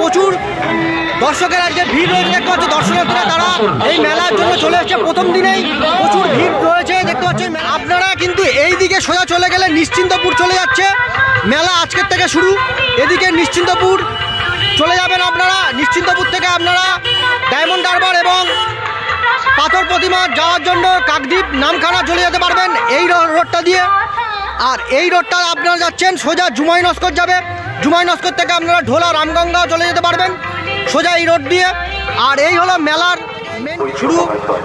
প্রচুর দর্শকের আজকে ভিড় রয়েছে দেখতে পাচ্ছ। দর্শনার্থীরা তারা এই মেলার জন্য চলে এসেছে, প্রথম দিনেই প্রচুর ভিড় রয়েছে দেখতে পাচ্ছেন। আপনারা কিন্তু এই দিকে সোজা চলে গেলে নিশ্চিন্তপুর চলে যাচ্ছে, মেলা আজকের থেকে শুরু। এদিকে নিশ্চিন্তপুর চলে যাবেন আপনারা, নিশ্চিন্তপুর থেকে আপনারা ডায়মন্ড হারবার এবং পাথর প্রতিমা যাওয়ার জন্য কাকদ্বীপ নামখানা চলে যেতে পারবেন এই রোডটা দিয়ে। আর এই রোডটা আপনারা যাচ্ছেন সোজা জুমাই নস্কর যাবে, জুমাই নস্কর থেকে আপনারা ঢোলা রামগঙ্গা চলে যেতে পারবেন সোজা এই রোড দিয়ে। আর এই হলো মেলার মেন শুরু।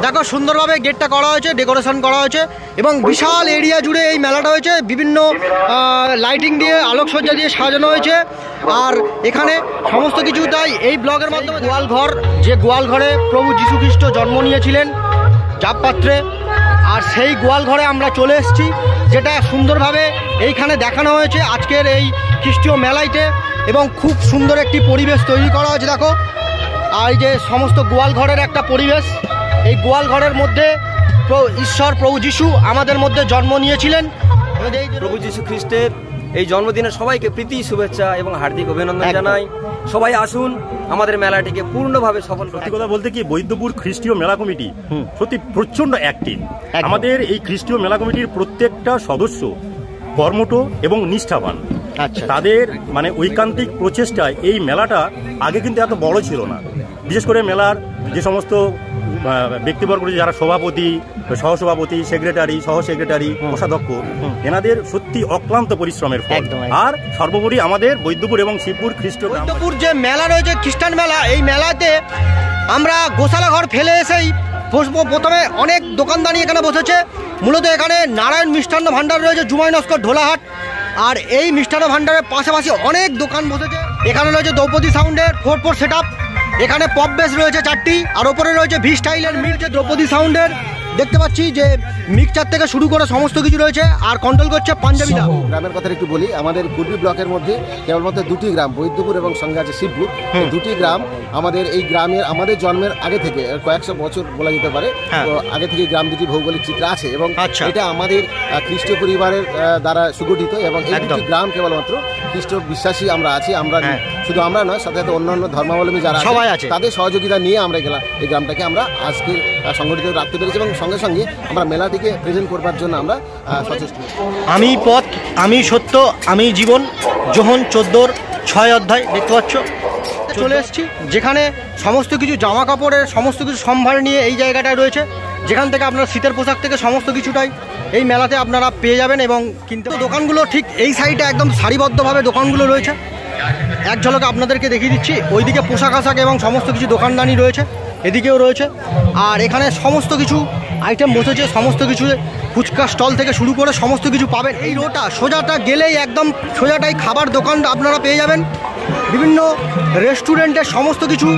দেখো সুন্দরভাবে গেটটা করা হয়েছে, ডেকোরেশন করা হয়েছে এবং বিশাল এরিয়া জুড়ে এই মেলাটা হয়েছে। বিভিন্ন লাইটিং দিয়ে আলোকসজ্জা দিয়ে সাজানো হয়েছে। আর এখানে সমস্ত কিছু তাই এই ব্লগের মাধ্যমে গোয়ালঘর, যে গোয়ালঘরে প্রভু যীশু খ্রিস্ট জন্ম নিয়েছিলেন জাবপাত্রে, আর সেই গোয়ালঘরে আমরা চলে এসেছি, যেটা সুন্দরভাবে এইখানে দেখানো হয়েছে আজকের এই খ্রিস্টীয় মেলাইতে। এবং খুব সুন্দর একটি পরিবেশ তৈরি করা হয়েছে দেখো। আর এই যে সমস্ত গোয়ালঘরের একটা পরিবেশ, এই গোয়ালঘরের মধ্যে ঈশ্বর প্রভু যীশু আমাদের মধ্যে জন্ম নিয়েছিলেন। প্রভু যীশু খ্রিস্টের এই জন্মদিনে সবাইকে প্রীতি শুভেচ্ছা এবং হার্দিক অভিনন্দন জানাই। সবাই আসুন আমাদের মেলাটিকে পূর্ণভাবে সফল। সত্যি কথা বলতে কি, বৈদ্যপুর খ্রিস্টীয় মেলা কমিটি সত্যি প্রচন্ড অ্যাক্টিভ। আমাদের এই খ্রিস্টীয় মেলা কমিটির প্রত্যেকটা সদস্য কর্মঠ এবং নিষ্ঠাবান। আচ্ছা, তাদের মানে ঐকান্তিক প্রচেষ্টায় এই মেলাটা আগে কিন্তু এত বড় ছিল না। বিশেষ করে মেলার যে সমস্ত ব্যক্তিবর্গ যারা সভাপতি, সহসভাপতি, সেক্রেটারি, সহ সেক্রেটারি, কোষাধ্যক্ষ, এনাদের সত্যি অক্লান্ত পরিশ্রমের ফল। আর সর্বোপরি আমাদের বৈদ্যপুর এবং শিবপুর বৈদ্যপুর যে মেলা রয়েছে খ্রিস্টান মেলা, এই মেলাতে আমরা গোশালা ঘর ফেলে এসেই প্রথমে অনেক দোকানদানি এখানে বসেছে। মূলত এখানে নারায়ণ মিষ্টান্ন ভাণ্ডার রয়েছে জুমাই নস্কর ঢোলাহাট। আর এই মিষ্টান্ন ভাণ্ডারের পাশাপাশি অনেক দোকান বসেছে। এখানে রয়েছে দ্রৌপদী সাউন্ডের 4x4 সেট আপ, এখানে পপ বেস রয়েছে 4টি, আর ওপরে রয়েছে ভি স্টাইলের মিক্স। দ্রৌপদী সাউন্ডের দেখতে পাচ্ছি যে মিক্সচার থেকে শুরু করে সমস্ত কিছু রয়েছে, আর কন্ট্রোল করছে পাঞ্জাবিদা। গ্রামের কথা একটু বলি, আমাদের কুর্বি ব্লকের মধ্যে কেবলমাত্র দুটি গ্রাম, বৈদ্যপুর এবং সঙ্গে আছে শিবপুর। দুটি গ্রাম আমাদের এই গ্রামের আমাদের জন্মের আগে থেকে কয়েকশো বছর বলা যেতে পারে, তো আগে থেকে গ্রাম দুটি ভৌগোলিক চিত্র আছে এবং এটা আমাদের খ্রিস্টীয় পরিবারের দ্বারা সুগঠিত। এবং এই দুটি গ্রাম কেবলমাত্র খ্রিস্ট বিশ্বাসী আমরা আছি। আমরা শুধু আমরা নয়, সাথে সাথে অন্যান্য ধর্মাবলম্বী যারা সবাই আছে তাদের সহযোগিতা নিয়ে আমরা এই গ্রামটাকে আমরা আজকে সংগঠিত রাখতে পেরেছি এবং সঙ্গে সঙ্গে আমরা মেলাটিকে প্রেজেন্ট করবার জন্য আমরা সচেষ্ট। আমি পথ, আমি সত্য, আমি জীবন, যোহন 14:6 অধ্যায় দেখতে পাচ্ছ। চলে এসেছি যেখানে সমস্ত কিছু জামা কাপড়ের সমস্ত কিছু সম্ভার নিয়ে এই জায়গাটায় রয়েছে, যেখান থেকে আপনারা শীতের পোশাক থেকে সমস্ত কিছুটাই এই মেলাতে আপনারা পেয়ে যাবেন। এবং কিন্তু দোকানগুলো ঠিক এই সাইডে একদম সারিবদ্ধভাবে দোকানগুলো রয়েছে। এক ঝলকে আপনাদেরকে দেখিয়ে দিচ্ছি, ওইদিকে পোশাক আশাক এবং সমস্ত কিছু দোকানদানি রয়েছে, এদিকেও রয়েছে। আর এখানে সমস্ত কিছু আইটেম বসেছে, সমস্ত কিছু ফুচকা স্টল থেকে শুরু করে সমস্ত কিছু পাবেন। এই রোডটা সোজাটা গেলেই একদম সোজাটাই খাবার দোকান আপনারা পেয়ে যাবেন। বিভিন্ন রেস্টুরেন্টের সমস্ত কিছু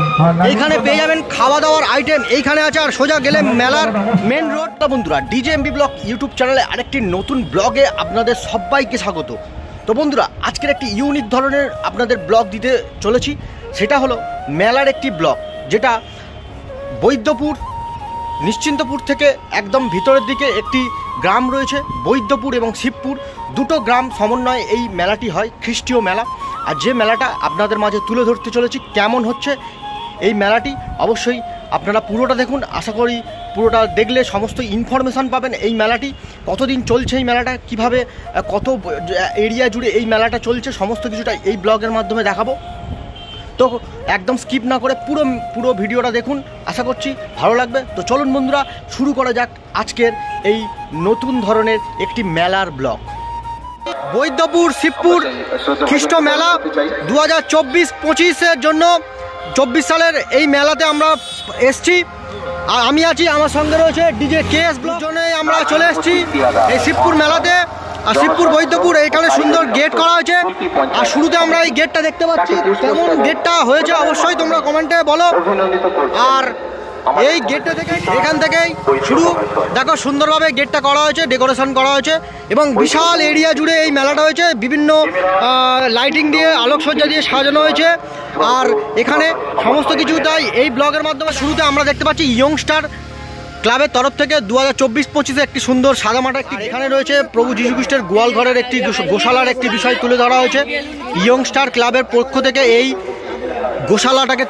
এইখানে পেয়ে যাবেন, খাওয়া দাওয়ার আইটেম এইখানে আছে। আর সোজা গেলে মেলার মেন রোডটা। বন্ধুরা, ডিজেএমবি ব্লগ ইউটিউব চ্যানেলে আরেকটি নতুন ব্লগে আপনাদের সবাইকে স্বাগত। তো বন্ধুরা, আজকের একটি ইউনিক ধরনের আপনাদের ব্লগ দিতে চলেছি। সেটা হলো মেলার একটি ব্লগ, যেটা বৈদ্যপুর নিশ্চিন্তপুর থেকে একদম ভিতরের দিকে একটি গ্রাম রয়েছে, বৈদ্যপুর এবং শিবপুর দুটো গ্রাম সমন্বয়ে এই মেলাটি হয়, খ্রিস্টীয় মেলা। আর যে মেলাটা আপনাদের মাঝে তুলে ধরতে চলেছি, কেমন হচ্ছে এই মেলাটি, অবশ্যই আপনারা পুরোটা দেখুন। আশা করি পুরোটা দেখলে সমস্ত ইনফরমেশান পাবেন। এই মেলাটি কতদিন চলছে, এই মেলাটা কিভাবে, কত এরিয়া জুড়ে এই মেলাটা চলছে, সমস্ত কিছুটা এই ব্লগের মাধ্যমে দেখাবো। তো একদম স্কিপ না করে পুরো ভিডিওটা দেখুন, আশা করছি ভালো লাগবে। তো চলুন বন্ধুরা, শুরু করা যাক আজকের এই নতুন ধরনের একটি মেলার ব্লগ। বৈদ্যপুর শিবপুর খ্রিস্ট মেলা 2024-25-এর জন্য 24 সালের এই মেলাতে আমরা এসছি। আর আমি আছি, আমার সঙ্গে রয়েছে ডিজে কেএস ব্লগ। জন্যই আমরা চলে এসেছি এই শিবপুর মেলাতে। আর শিবপুর বৈদ্যপুর এখানে সুন্দর গেট করা হয়েছে। আর শুরুতে আমরা এই গেটটা দেখতে পাচ্ছি, কেমন গেটটা হয়েছে অবশ্যই তোমরা কমেন্টে বলো। আর এই গেটটা থেকে এখান থেকেই শুরু। দেখো সুন্দরভাবে গেটটা করা হয়েছে, ডেকোরেশন করা হয়েছে এবং বিশাল এরিয়া জুড়ে এই মেলাটা হয়েছে। বিভিন্ন লাইটিং দিয়ে আলোকসজ্জা দিয়ে সাজানো হয়েছে। আর এখানে সমস্ত কিছু তাই এই ব্লগের মাধ্যমে শুরুতে আমরা দেখতে পাচ্ছি ইয়ংস্টার ক্লাবের তরফ থেকে 2024-25-এ একটি সুন্দর সাদামাটা একটি, এখানে রয়েছে প্রভু যীশু খ্রিস্টের গোয়ালঘরের একটি গোশালার একটি বিষয় তুলে ধরা হয়েছে। ইয়ংস্টার ক্লাবের পক্ষ থেকে এই গোশালাটাকে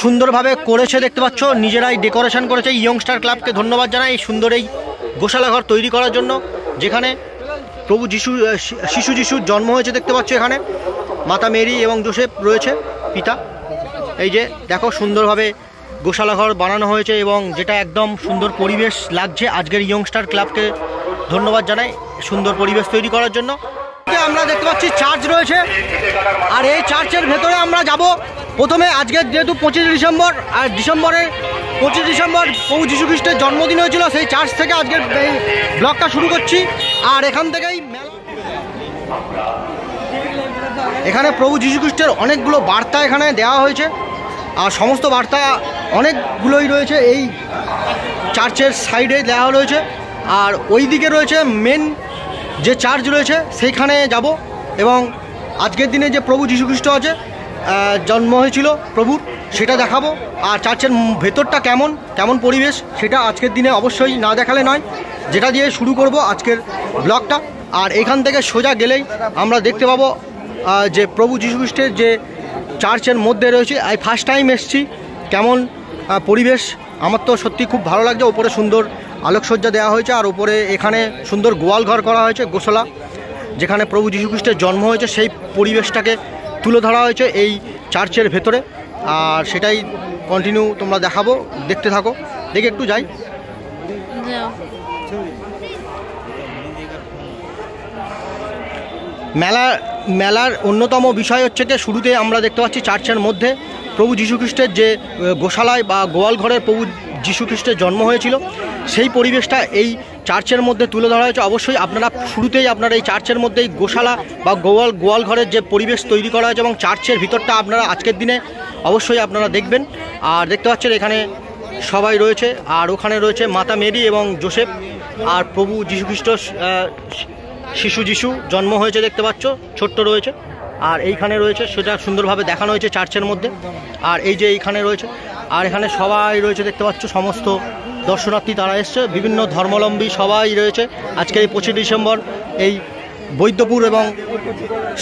সুন্দরভাবে করেছে দেখতে পাচ্ছ, নিজেরাই ডেকোরেশন করেছে। ইয়ংস্টার ক্লাবকে ধন্যবাদ জানাই এই সুন্দর এই গোশালাঘর তৈরি করার জন্য, যেখানে প্রভু শিশু যিশুর জন্ম হয়েছে দেখতে পাচ্ছ। এখানে মাতা মেরি এবং জোসেফ রয়েছে পিতা। এই যে দেখো সুন্দরভাবে গোশালাঘর বানানো হয়েছে এবং যেটা একদম সুন্দর পরিবেশ লাগছে। আজকের ইয়ংস্টার ক্লাবকে ধন্যবাদ জানাই সুন্দর পরিবেশ তৈরি করার জন্য। আমরা দেখতে পাচ্ছি চার্চ রয়েছে, আর এই চার্চের ভেতরে আমরা যাব। প্রথমে আজকের যেহেতু 25 ডিসেম্বর, আর ডিসেম্বরের 25 ডিসেম্বর প্রভু যীশু খ্রিস্টের জন্মদিন হয়েছিল, সেই চার্চ থেকে আজকের এই ব্লগটা শুরু করছি। আর এখান থেকেই এখানে প্রভু যীশু খ্রিস্টের অনেকগুলো বার্তা এখানে দেওয়া হয়েছে, আর সমস্ত বার্তা অনেকগুলোই রয়েছে এই চার্চের সাইডে দেওয়া রয়েছে। আর ওই দিকে রয়েছে মেন যে চার্চ রয়েছে, সেইখানে যাব এবং আজকের দিনে যে প্রভু যীশু খ্রিস্ট আছে জন্ম হয়েছিল প্রভুর, সেটা দেখাবো। আর চার্চের ভেতরটা কেমন পরিবেশ, সেটা আজকের দিনে অবশ্যই না দেখালে নয়, যেটা দিয়ে শুরু করব আজকের ব্লগটা। আর এখান থেকে সোজা গেলেই আমরা দেখতে পাবো যে প্রভু যীশু খ্রিস্টের যে চার্চের মধ্যে রয়েছে। এই ফার্স্ট টাইম এসছি, কেমন পরিবেশ, আমার তো সত্যি খুব ভালো লাগছে। ওপরে সুন্দর আলোকসজ্জা দেওয়া হয়েছে, আর ওপরে এখানে সুন্দর গোয়াল ঘর করা হয়েছে, গোশালা, যেখানে প্রভু যীশু খ্রিস্টের জন্ম হয়েছে সেই পরিবেশটাকে তুলে ধরা হয়েছে এই চার্চের ভেতরে। আর সেটাই কন্টিনিউ তোমরা দেখাবো, দেখতে থাকো। দেখে একটু যাই। মেলার অন্যতম বিষয় হচ্ছে যে শুরুতে আমরা দেখতে পাচ্ছি চার্চের মধ্যে প্রভু যীশু খ্রিস্টের যে গোশালায় বা গোয়াল ঘরের প্রভু যীশু খ্রিস্টের জন্ম হয়েছিল, সেই পরিবেশটা এই চার্চের মধ্যে তুলে ধরা হয়েছে। অবশ্যই আপনারা শুরুতেই আপনারা এই চার্চের মধ্যেই গোশালা বা গোয়াল ঘরের যে পরিবেশ তৈরি করা হয়েছে এবং চার্চের ভিতরটা আপনারা আজকের দিনে অবশ্যই আপনারা দেখবেন। আর দেখতে পাচ্ছেন এখানে সবাই রয়েছে, আর ওখানে রয়েছে মাতা মেরি এবং জোসেফ, আর প্রভু যীশু খ্রিস্ট শিশু যিশু জন্ম হয়েছে দেখতে পাচ্ছ, ছোট্ট রয়েছে। আর এইখানে রয়েছে, সেটা সুন্দরভাবে দেখানো হয়েছে চার্চের মধ্যে। আর এই যে এইখানে রয়েছে, আর এখানে সবাই রয়েছে দেখতে পাচ্ছ, সমস্ত দর্শনার্থী তারা এসছে, বিভিন্ন ধর্মাবলম্বী সবাই রয়েছে আজকের এই 25 ডিসেম্বর এই বৈদ্যপুর এবং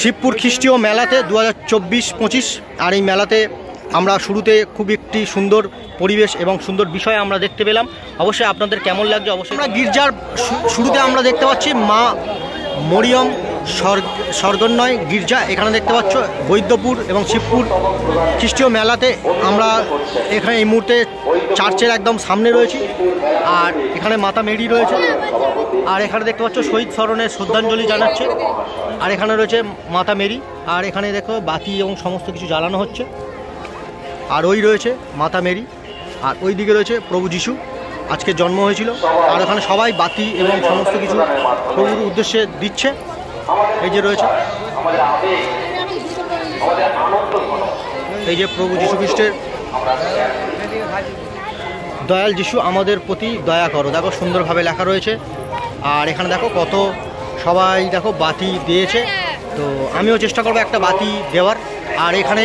শিবপুর খ্রিস্টীয় মেলাতে 2024-25। আর এই মেলাতে আমরা শুরুতে খুব একটি সুন্দর পরিবেশ এবং সুন্দর বিষয় আমরা দেখতে পেলাম। অবশ্যই আপনাদের কেমন লাগছে অবশ্যই। আমরা গির্জার শুরুতে আমরা দেখতে পাচ্ছি মা মরিয়ম স্বর্গন্বয় গির্জা, এখানে দেখতে পাচ্ছ বৈদ্যপুর এবং শিবপুর খ্রিস্টীয় মেলাতে আমরা এখানে এই মুহূর্তে চার্চের একদম সামনে রয়েছি। আর এখানে মাতা মেরি রয়েছে, আর এখানে দেখতে পাচ্ছ শহীদ স্মরণের শ্রদ্ধাঞ্জলি জানাচ্ছে। আর এখানে রয়েছে মাতা মেরি, আর এখানে দেখো বাতি এবং সমস্ত কিছু জ্বালানো হচ্ছে। আর ওই রয়েছে মাতা মেরি, আর ওই দিকে রয়েছে প্রভু যিশু আজকে জন্ম হয়েছিল। আর ওখানে সবাই বাতি এবং সমস্ত কিছু প্রভুর উদ্দেশ্যে দিচ্ছে। এই যে রয়েছে, এই যে প্রভু যীশু খ্রিস্টের দয়াল যিশু আমাদের প্রতি দয়া করো, দেখো সুন্দরভাবে লেখা রয়েছে। আর এখানে দেখো কত সবাই দেখো বাতি দিয়েছে, তো আমিও চেষ্টা করবো একটা বাতি দেওয়ার। আর এখানে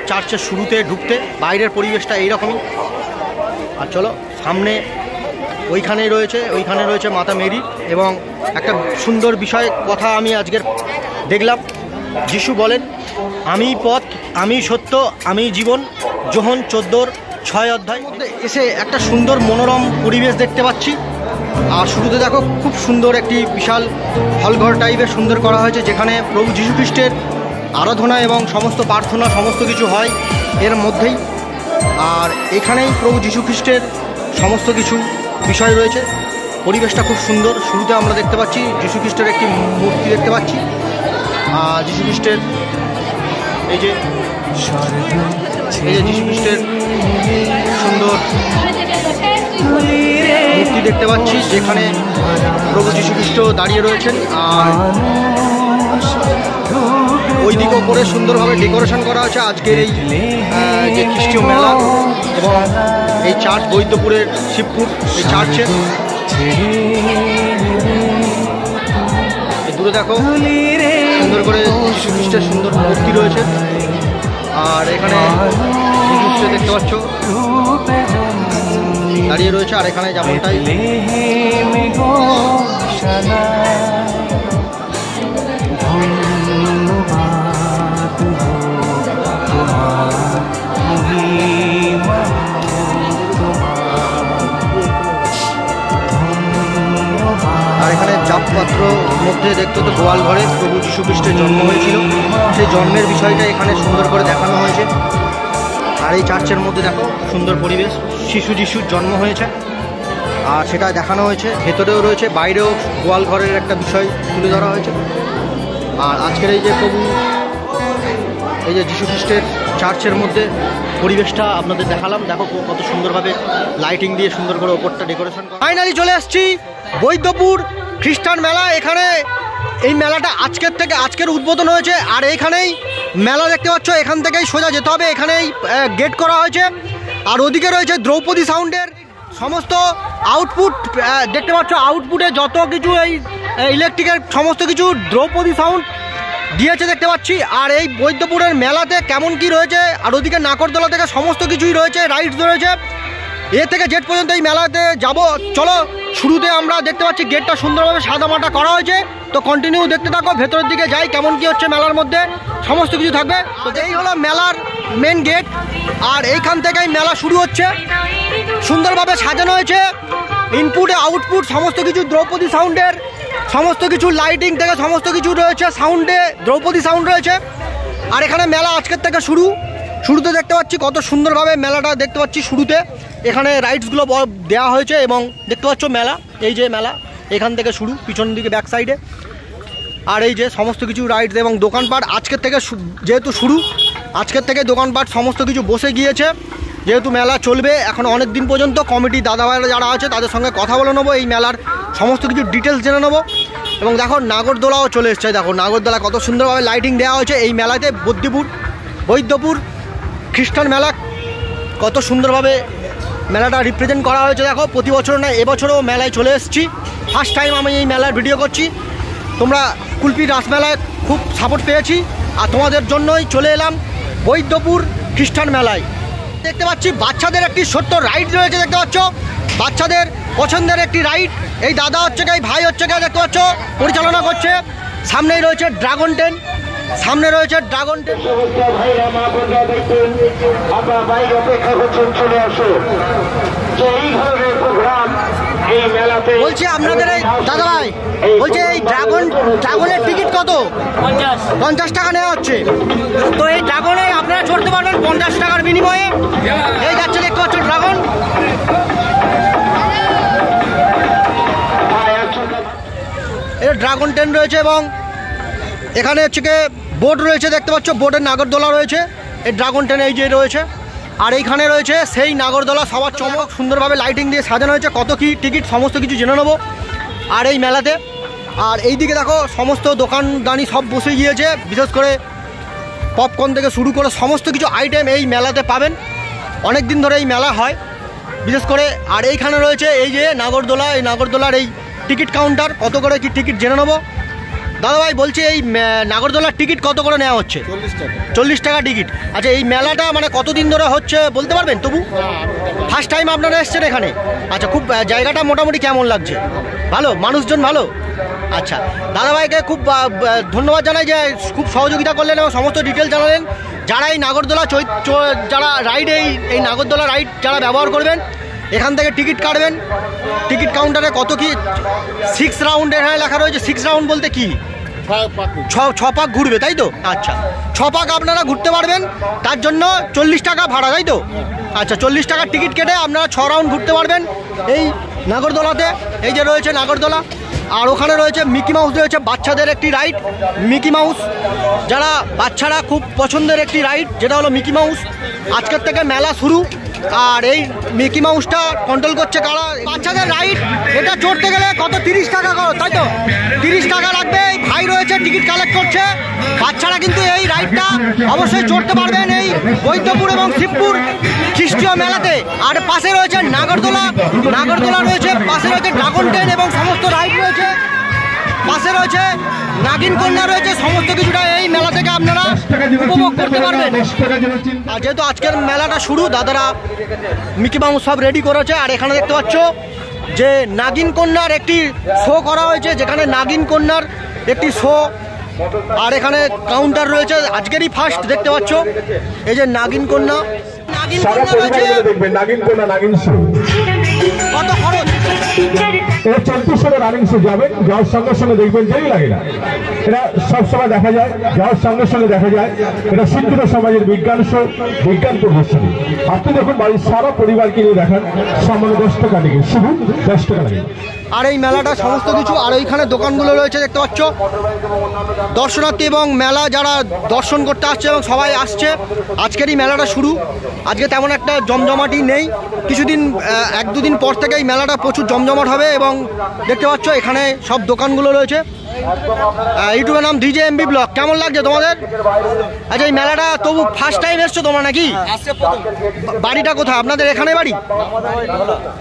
চার্চের শুরুতে ঢুকতে বাইরের পরিবেশটা এইরকমই। আর চলো সামনে ওইখানে রয়েছে মাতা মেরি, এবং একটা সুন্দর বিষয় কথা আমি আজকের দেখলাম। যিশু বলেন, আমি পথ, আমি সত্য, আমি জীবন, যোহন 14:6 অধ্যায় মধ্যে এসে একটা সুন্দর মনোরম পরিবেশ দেখতে পাচ্ছি। আর শুরুতে দেখো খুব সুন্দর একটি বিশাল হলঘর টাইপের সুন্দর করা হয়েছে, যেখানে প্রভু যীশু খ্রিস্টের আরাধনা এবং সমস্ত প্রার্থনা সমস্ত কিছু হয় এর মধ্যেই। আর এখানেই প্রভু যীশু খ্রিস্টের সমস্ত কিছু বিষয় রয়েছে। পরিবেশটা খুব সুন্দর। শুরুতে আমরা দেখতে পাচ্ছি যীশু খ্রিস্টের একটি মূর্তি দেখতে পাচ্ছি। যীশু খ্রিস্টের এই যে যীশু খ্রিস্টের সুন্দর মূর্তি দেখতে পাচ্ছি, যেখানে প্রভু যীশু খ্রিস্ট দাঁড়িয়ে রয়েছেন। আর ওই দিকে ওপরে সুন্দরভাবে ডেকোরেশন করা হয়েছে আজকের এই যে খ্রিস্টীয় মেলা এবং এই চার্চ বৈদ্যপুরের শিবপুর এই চার্চের। দূরে দেখো সুন্দর করে যীশু খ্রিস্টের সুন্দর মূর্তি রয়েছে। আর এখানে যীশু খ্রিস্ট দেখতে পাচ্ছ দাঁড়িয়ে রয়েছে। আর এখানে যেমনটাই আসবাবপত্র মধ্যে দেখতে তো গোয়াল ঘরে প্রভু যীশু খ্রিস্টের জন্ম হয়েছিল, সেই জন্মের বিষয়টা এখানে সুন্দর করে দেখানো হয়েছে। আর এই চার্চের মধ্যে দেখো সুন্দর পরিবেশ, শিশু যিশুর জন্ম হয়েছে আর সেটা দেখানো হয়েছে। ভেতরেও রয়েছে, বাইরেও গোয়াল ঘরের একটা বিষয় তুলে ধরা হয়েছে। আর আজকের এই যে প্রভু এই যে যীশু খ্রিস্টের চার্চের মধ্যে পরিবেশটা আপনাদের দেখালাম। দেখো কত সুন্দরভাবে লাইটিং দিয়ে সুন্দর করে ওপরটা ডেকোরেশন। ফাইনালি চলে আসছি বৈদ্যপুর খ্রিস্টান মেলা। এখানে এই মেলাটা আজকের উদ্বোধন হয়েছে। আর এইখানেই মেলা দেখতে পাচ্ছ, এখান থেকেই সোজা যেতে হবে, এখানেই গেট করা হয়েছে। আর ওদিকে রয়েছে দ্রৌপদী সাউন্ডের সমস্ত আউটপুট দেখতে পাচ্ছ। আউটপুটে যত কিছু এই ইলেকট্রিকের সমস্ত কিছু দ্রৌপদী সাউন্ড দিয়েছে দেখতে পাচ্ছি। আর এই বৈদ্যপুরের মেলাতে কেমন কি রয়েছে, আর ওদিকে নাকরদোলা থেকে সমস্ত কিছুই রয়েছে, রাইডস রয়েছে, এ থেকে জেট পর্যন্ত এই মেলাতে যাব। চলো, শুরুতে আমরা দেখতে পাচ্ছি গেটটা সুন্দরভাবে সাদামাটা করা হয়েছে। তো কন্টিনিউ দেখতে থাকো, ভেতরের দিকে যাই কেমন কি হচ্ছে মেলার মধ্যে, সমস্ত কিছু থাকবে। তো এই হলো মেলার মেন গেট, আর এইখান থেকেই মেলা শুরু হচ্ছে। সুন্দরভাবে সাজানো হয়েছে, ইনপুটে আউটপুট সমস্ত কিছু দ্রৌপদী সাউন্ডের, সমস্ত কিছু লাইটিং থেকে সমস্ত কিছু রয়েছে, সাউন্ডে দ্রৌপদী সাউন্ড রয়েছে। আর এখানে মেলা আজকের থেকে শুরুতে দেখতে পাচ্ছি কত সুন্দরভাবে মেলাটা দেখতে পাচ্ছি। শুরুতে এখানে রাইডসগুলো দেওয়া হয়েছে এবং দেখতে পাচ্ছ মেলা, এই যে মেলা এখান থেকে শুরু, পিছন দিকে ব্যাক সাইডে। আর এই যে সমস্ত কিছু রাইডস এবং দোকানপাট আজকের থেকে যেহেতু শুরু, আজকের থেকে দোকানপাট সমস্ত কিছু বসে গিয়েছে। যেহেতু মেলা চলবে এখন অনেক দিন পর্যন্ত, কমিটি দাদাভাইরা যারা আছে তাদের সঙ্গে কথা বলে নেবো, এই মেলার সমস্ত কিছু ডিটেলস জেনে নেবো। এবং দেখো নাগরদোলাও চলে এসছে, দেখো নাগরদোলা কত সুন্দরভাবে লাইটিং দেওয়া হয়েছে এই মেলাতে। বৈদ্যপুর খ্রিস্টান মেলা কত সুন্দরভাবে মেলাটা রিপ্রেজেন্ট করা হয়েছে। দেখো প্রতি বছর না, এবছরও মেলায় চলে এসেছি, ফার্স্ট টাইম আমি এই মেলার ভিডিও করছি। তোমরা কুলপি রাসমেলায় খুব সাপোর্ট পেয়েছি, আর তোমাদের জন্যই চলে এলাম বৈদ্যপুর খ্রিস্টান মেলায়। দেখতে পাচ্ছি বাচ্চাদের একটি ছোট্ট রাইড রয়েছে, দেখতে পাচ্ছ বাচ্চাদের পছন্দের একটি রাইড। এই দাদা হচ্ছে এই ভাই হচ্ছে দেখতে পাচ্ছ পরিচালনা করছে। সামনেই রয়েছে ড্রাগন ট্রেন, সামনে রয়েছে ড্রাগন ট্রেন। বলছি আপনাদের এই দাদা ভাই, বলছে এই ড্রাগনের টিকিট কত? 50 টাকা নেওয়া হচ্ছে। তো এই ড্রাগনে আপনারা চড়তে পারবেন 50 টাকার বিনিময়ে। এই যাচ্ছে দেখতে পাচ্ছ ড্রাগন। এই ড্রাগন ট্রেন রয়েছে এবং এখানে হচ্ছে গিয়ে বোট রয়েছে, দেখতে পাচ্ছ বোটের নাগরদোলা রয়েছে। এই ড্রাগন ট্রেন এই যে রয়েছে, আর এইখানে রয়েছে সেই নাগরদোলা, সবার চমক সুন্দরভাবে লাইটিং দিয়ে সাজানো হয়েছে। কত কি টিকিট সমস্ত কিছু জেনে নেবো আর এই মেলাতে। আর এই দিকে দেখো সমস্ত দোকানদানি সব বসে গিয়েছে, বিশেষ করে পপকর্ন থেকে শুরু করে সমস্ত কিছু আইটেম এই মেলাতে পাবেন। অনেক দিন ধরে এই মেলা হয় বিশেষ করে। আর এইখানে রয়েছে এই যে নাগরদোলা, এই নাগরদোলার এই টিকিট কাউন্টার, কত করে কি টিকিট জেনে নেবো। দাদাভাই বলছি এই নাগরদোলার টিকিট কত করে নেওয়া হচ্ছে? 40 টাকা টিকিট। আচ্ছা এই মেলাটা মানে কতদিন ধরে হচ্ছে বলতে পারবেন? তবু ফার্স্ট টাইম আপনারা এসছেন এখানে? আচ্ছা, খুব জায়গাটা মোটামুটি কেমন লাগছে? ভালো, মানুষজন ভালো? আচ্ছা, দাদাভাইকে খুব ধন্যবাদ জানাই যে খুব সহযোগিতা করলেন এবং সমস্ত ডিটেল জানালেন। যারা এই নাগরদোলা যারা রাইড এই নাগরদোলা রাইড যারা ব্যবহার করবেন, এখান থেকে টিকিট কাটবেন। টিকিট কাউন্টারে কত কি 6 রাউন্ড এখানে লেখা রয়েছে। 6 রাউন্ড বলতে কি? 6 পাক ঘুরবে, তাই তো? আচ্ছা, 6 পাক আপনারা ঘুরতে পারবেন, তার জন্য 40 টাকা ভাড়া, তাই তো? আচ্ছা, 40 টাকার টিকিট কেটে আপনারা 6 রাউন্ড ঘুরতে পারবেন এই নাগরদোলাতে। এই যে রয়েছে নাগরদোলা, আর ওখানে রয়েছে মিকি মাউস রয়েছে, বাচ্চাদের একটি রাইড মিকি মাউস, যারা বাচ্চারা খুব পছন্দের একটি রাইড, যেটা হলো মিকি মাউস। আজকের থেকে মেলা শুরু, আর এই মিকি মাউসটা কন্ট্রোল করছে কারা? বাচ্চাদের রাইড। এটা চড়তে গেলে কত? 30 টাকা, তাই তো? 30 টাকা লাগবে। এই ভাই রয়েছে টিকিট কালেক্ট করছে। বাচ্চারা কিন্তু এই রাইডটা অবশ্যই চড়তে পারবেন এই বৈদ্যপুর এবং শিবপুর খ্রিস্টীয় মেলাতে। আর পাশে রয়েছে নাগরদোলা রয়েছে, পাশে রয়েছে ড্রাগন ট্রেন এবং সমস্ত রাইড রয়েছে, পাশে রয়েছে নাগিন কন্যা রয়েছে। সমস্ত কিছুটা এই মেলা থেকে আপনারা উপভোগ করতে পারবেন। আর যেহেতু আজকের মেলাটা শুরু, দাদারা মিকি মাউস সব রেডি করেছে। আর এখানে দেখতে পাচ্ছ যে নাগিন কন্যার একটি শো করা হয়েছে, যেখানে নাগিন কন্যার একটি শো। আর এখানে কাউন্টার রয়েছে, আজকেরই ফার্স্ট দেখতে পাচ্ছ এই যে নাগিন কন্যা রয়েছে। কত খরচ? এটা 34 সালে রানিং শো যাবেন, যাওয়ার সঙ্গে সঙ্গে দেখবেন দেরি লাগে না। এটা সবসময় দেখা যায়, যাওয়ার সঙ্গে সঙ্গে দেখা যায়। এটা শিক্ষিত সমাজের বিজ্ঞান শো, বিজ্ঞান প্রদর্শনী। আপনি দেখুন বাড়ির সারা পরিবারকে নিয়ে দেখান, সামান্য 10 টাকা থেকে শুধু 10 টাকা লাগে। আর এই মেলাটা সমস্ত কিছু, আর ওইখানে দোকানগুলো রয়েছে দেখতে পাচ্ছ। দর্শনার্থী এবং মেলা যারা দর্শন করতে আসছে এবং সবাই আসছে, আজকের এই মেলাটা শুরু। আজকে তেমন একটা জমজমাটি নেই, কিছুদিন 1-2 দিন পর থেকে এই মেলাটা প্রচুর জমজমাট হবে। এবং দেখতে পাচ্ছ এখানে সব দোকানগুলো রয়েছে। ইউটিউবের নাম DJMB ব্লগ। কেমন লাগছে তোমাদের? আচ্ছা, এই মেলাটা তবু ফার্স্ট টাইম এসছো তোমরা নাকি? বাড়িটা কোথায় আপনাদের? এখানে বাড়ি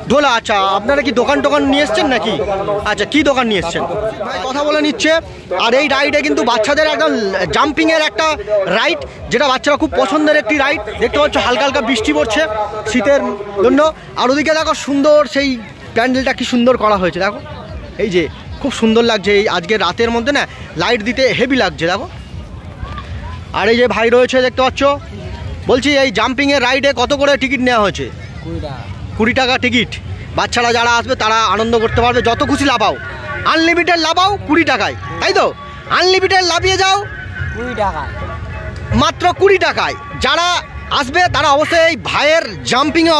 ঢোলা। আচ্ছা, আপনারা কি দোকান টোকান নিয়ে এসছেন নাকি? আচ্ছা, কি দোকান নিয়ে এসছেন? কথা বলে নিচ্ছে। আর এই রাইডে কিন্তু বাচ্চাদের একদম জাম্পিংয়ের একটা রাইড, যেটা বাচ্চারা খুব পছন্দের একটি রাইড। দেখতে পাচ্ছ হালকা হালকা বৃষ্টি পড়ছে শীতের জন্য। আর ওদিকে দেখো সুন্দর সেই প্যান্ডেলটা কি সুন্দর করা হয়েছে, দেখো এই যে খুব সুন্দর লাগছে। এই আজকে রাতের মধ্যে না লাইট দিতে হেভি লাগছে, দেখো। আর এই যে ভাই রয়েছে দেখতে পাচ্ছ। বলছি এই জাম্পিংয়ের রাইডে কত করে টিকিট নেওয়া হয়েছে? 20 টাকা টিকিট। বাচ্চারা যারা আসবে তারা আনন্দ করতে পারবে, যত খুশি লাফাও, আনলিমিটেড লাফাও 20 টাকায়, তাই তো? আনলিমিটেড লাফিয়ে যাও 20 টাকায়, মাত্র 20 টাকায়। যারা আসবে তারা অবশ্যই এই ভাইয়ের জাম্পিংয়ে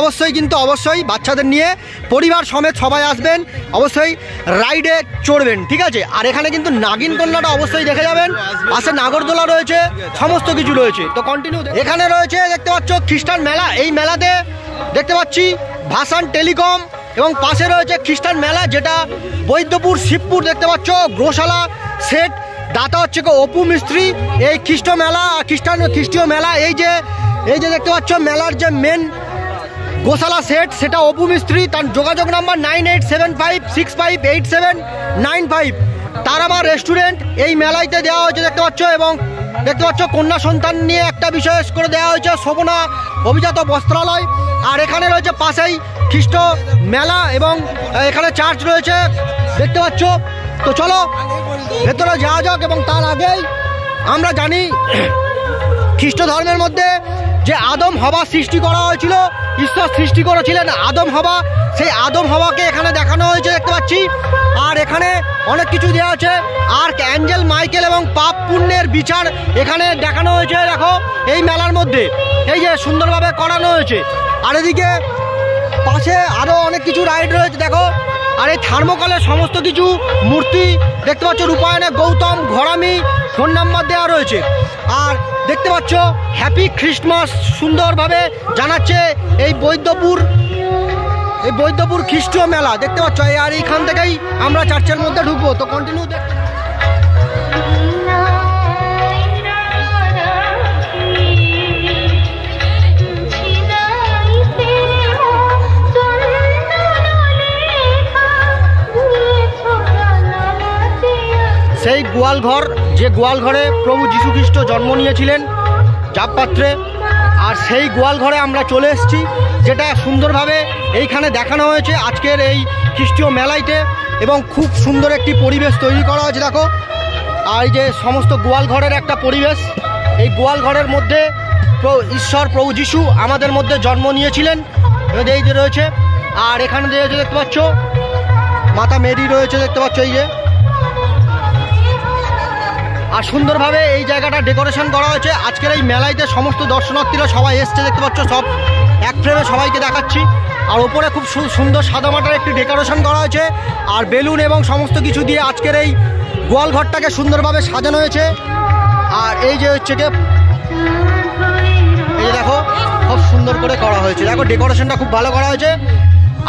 অবশ্যই বাচ্চাদের নিয়ে পরিবার সমেত সবাই আসবেন, অবশ্যই রাইডে চড়বেন, ঠিক আছে? আর এখানে কিন্তু নাগিন কন্যাটা অবশ্যই দেখে যাবেন। পাশে নাগরদোলা রয়েছে, সমস্ত কিছু রয়েছে। তো কন্টিনিউ। এখানে রয়েছে দেখতে পাচ্ছ খ্রিস্টান মেলা। এই মেলাতে দেখতে পাচ্ছি ভাসান টেলিকম, এবং পাশে রয়েছে খ্রিস্টান মেলা, যেটা বৈদ্যপুর শিবপুর দেখতে পাচ্ছ। গোশালা সেট দাতা হচ্ছে অপু মিস্ত্রি। এই খ্রিস্টীয় মেলা এই যে দেখতে পাচ্ছ মেলার যে মেন গোশালা সেট, সেটা অপু মিস্ত্রি। তার যোগাযোগ নাম্বার 9875658795। তারামা রেস্টুরেন্ট এই মেলাইতে দেওয়া হয়েছে দেখতে পাচ্ছ। এবং দেখতে পাচ্ছ কন্যা সন্তান নিয়ে একটা বিশেষ করে দেওয়া হয়েছে শোভনা অভিজাত বস্ত্রালয়। আর এখানে রয়েছে পাশেই খ্রিস্ট মেলা, এবং এখানে চার্চ রয়েছে দেখতে পাচ্ছ। তো চলো ভেতরে যাওয়া যাক। এবং তার আগেই আমরা জানি খ্রিস্ট ধর্মের মধ্যে যে আদম হাওয়া সৃষ্টি করা হয়েছিল, ঈশ্বর সৃষ্টি করেছিলেন আদম হাওয়া, সেই আদম হাওয়াকে এখানে দেখানো হয়েছে দেখতে পাচ্ছি। আর এখানে অনেক কিছু দেওয়া আছে। আর অ্যাঞ্জেল মাইকেল এবং পাপ পুণ্যের বিচার এখানে দেখানো হয়েছে, দেখো এই মেলার মধ্যে এই যে সুন্দরভাবে করানো হয়েছে। আর এদিকে পাশে আরও অনেক কিছু রাইড রয়েছে, দেখো। আর এই থার্মোকলের সমস্ত কিছু মূর্তি দেখতে পাচ্ছ, রূপায়ণে গৌতম, ঘরামি, ফোন নাম্বার দেওয়া রয়েছে। আর দেখতে পাচ্ছ হ্যাপি খ্রিস্টমাস সুন্দরভাবে জানাচ্ছে এই বৈদ্যপুর খ্রিস্টীয় মেলা দেখতে পাচ্ছ। আর এইখান থেকেই আমরা চার্চের মধ্যে ঢুকবো। তো কন্টিনিউ সেই গোয়ালঘর, যে গোয়ালঘরে প্রভু যীশু খ্রিস্ট জন্ম নিয়েছিলেন জাবপাত্রে। আর সেই গোয়ালঘরে আমরা চলে এসেছি, যেটা সুন্দরভাবে এইখানে দেখানো হয়েছে আজকের এই খ্রিস্টীয় মেলাইতে। এবং খুব সুন্দর একটি পরিবেশ তৈরি করা হয়েছে, দেখো। আর এই যে সমস্ত গোয়ালঘরের একটা পরিবেশ, এই গোয়ালঘরের মধ্যে ঈশ্বর প্রভু যীশু আমাদের মধ্যে জন্ম নিয়েছিলেন, এই যে রয়েছে। আর এখানে দেখতে পাচ্ছ মাতা মেরি রয়েছে দেখতে পাচ্ছ, এই যে। আর সুন্দরভাবে এই জায়গাটা ডেকোরেশন করা হয়েছে আজকের এই মেলাইতে। সমস্ত দর্শনার্থীরা সবাই এসছে দেখতে পাচ্ছ, সব এক ফ্রেমে সবাইকে দেখাচ্ছি। আর ওপরে খুব সুন্দর সাদামাটার একটি ডেকোরেশন করা হয়েছে, আর বেলুন এবং সমস্ত কিছু দিয়ে আজকের এই গোয়ালঘরটাকে সুন্দরভাবে সাজানো হয়েছে। আর এই যে হচ্ছে এই দেখো খুব সুন্দর করে করা হয়েছে, দেখো ডেকোরেশনটা খুব ভালো করা হয়েছে।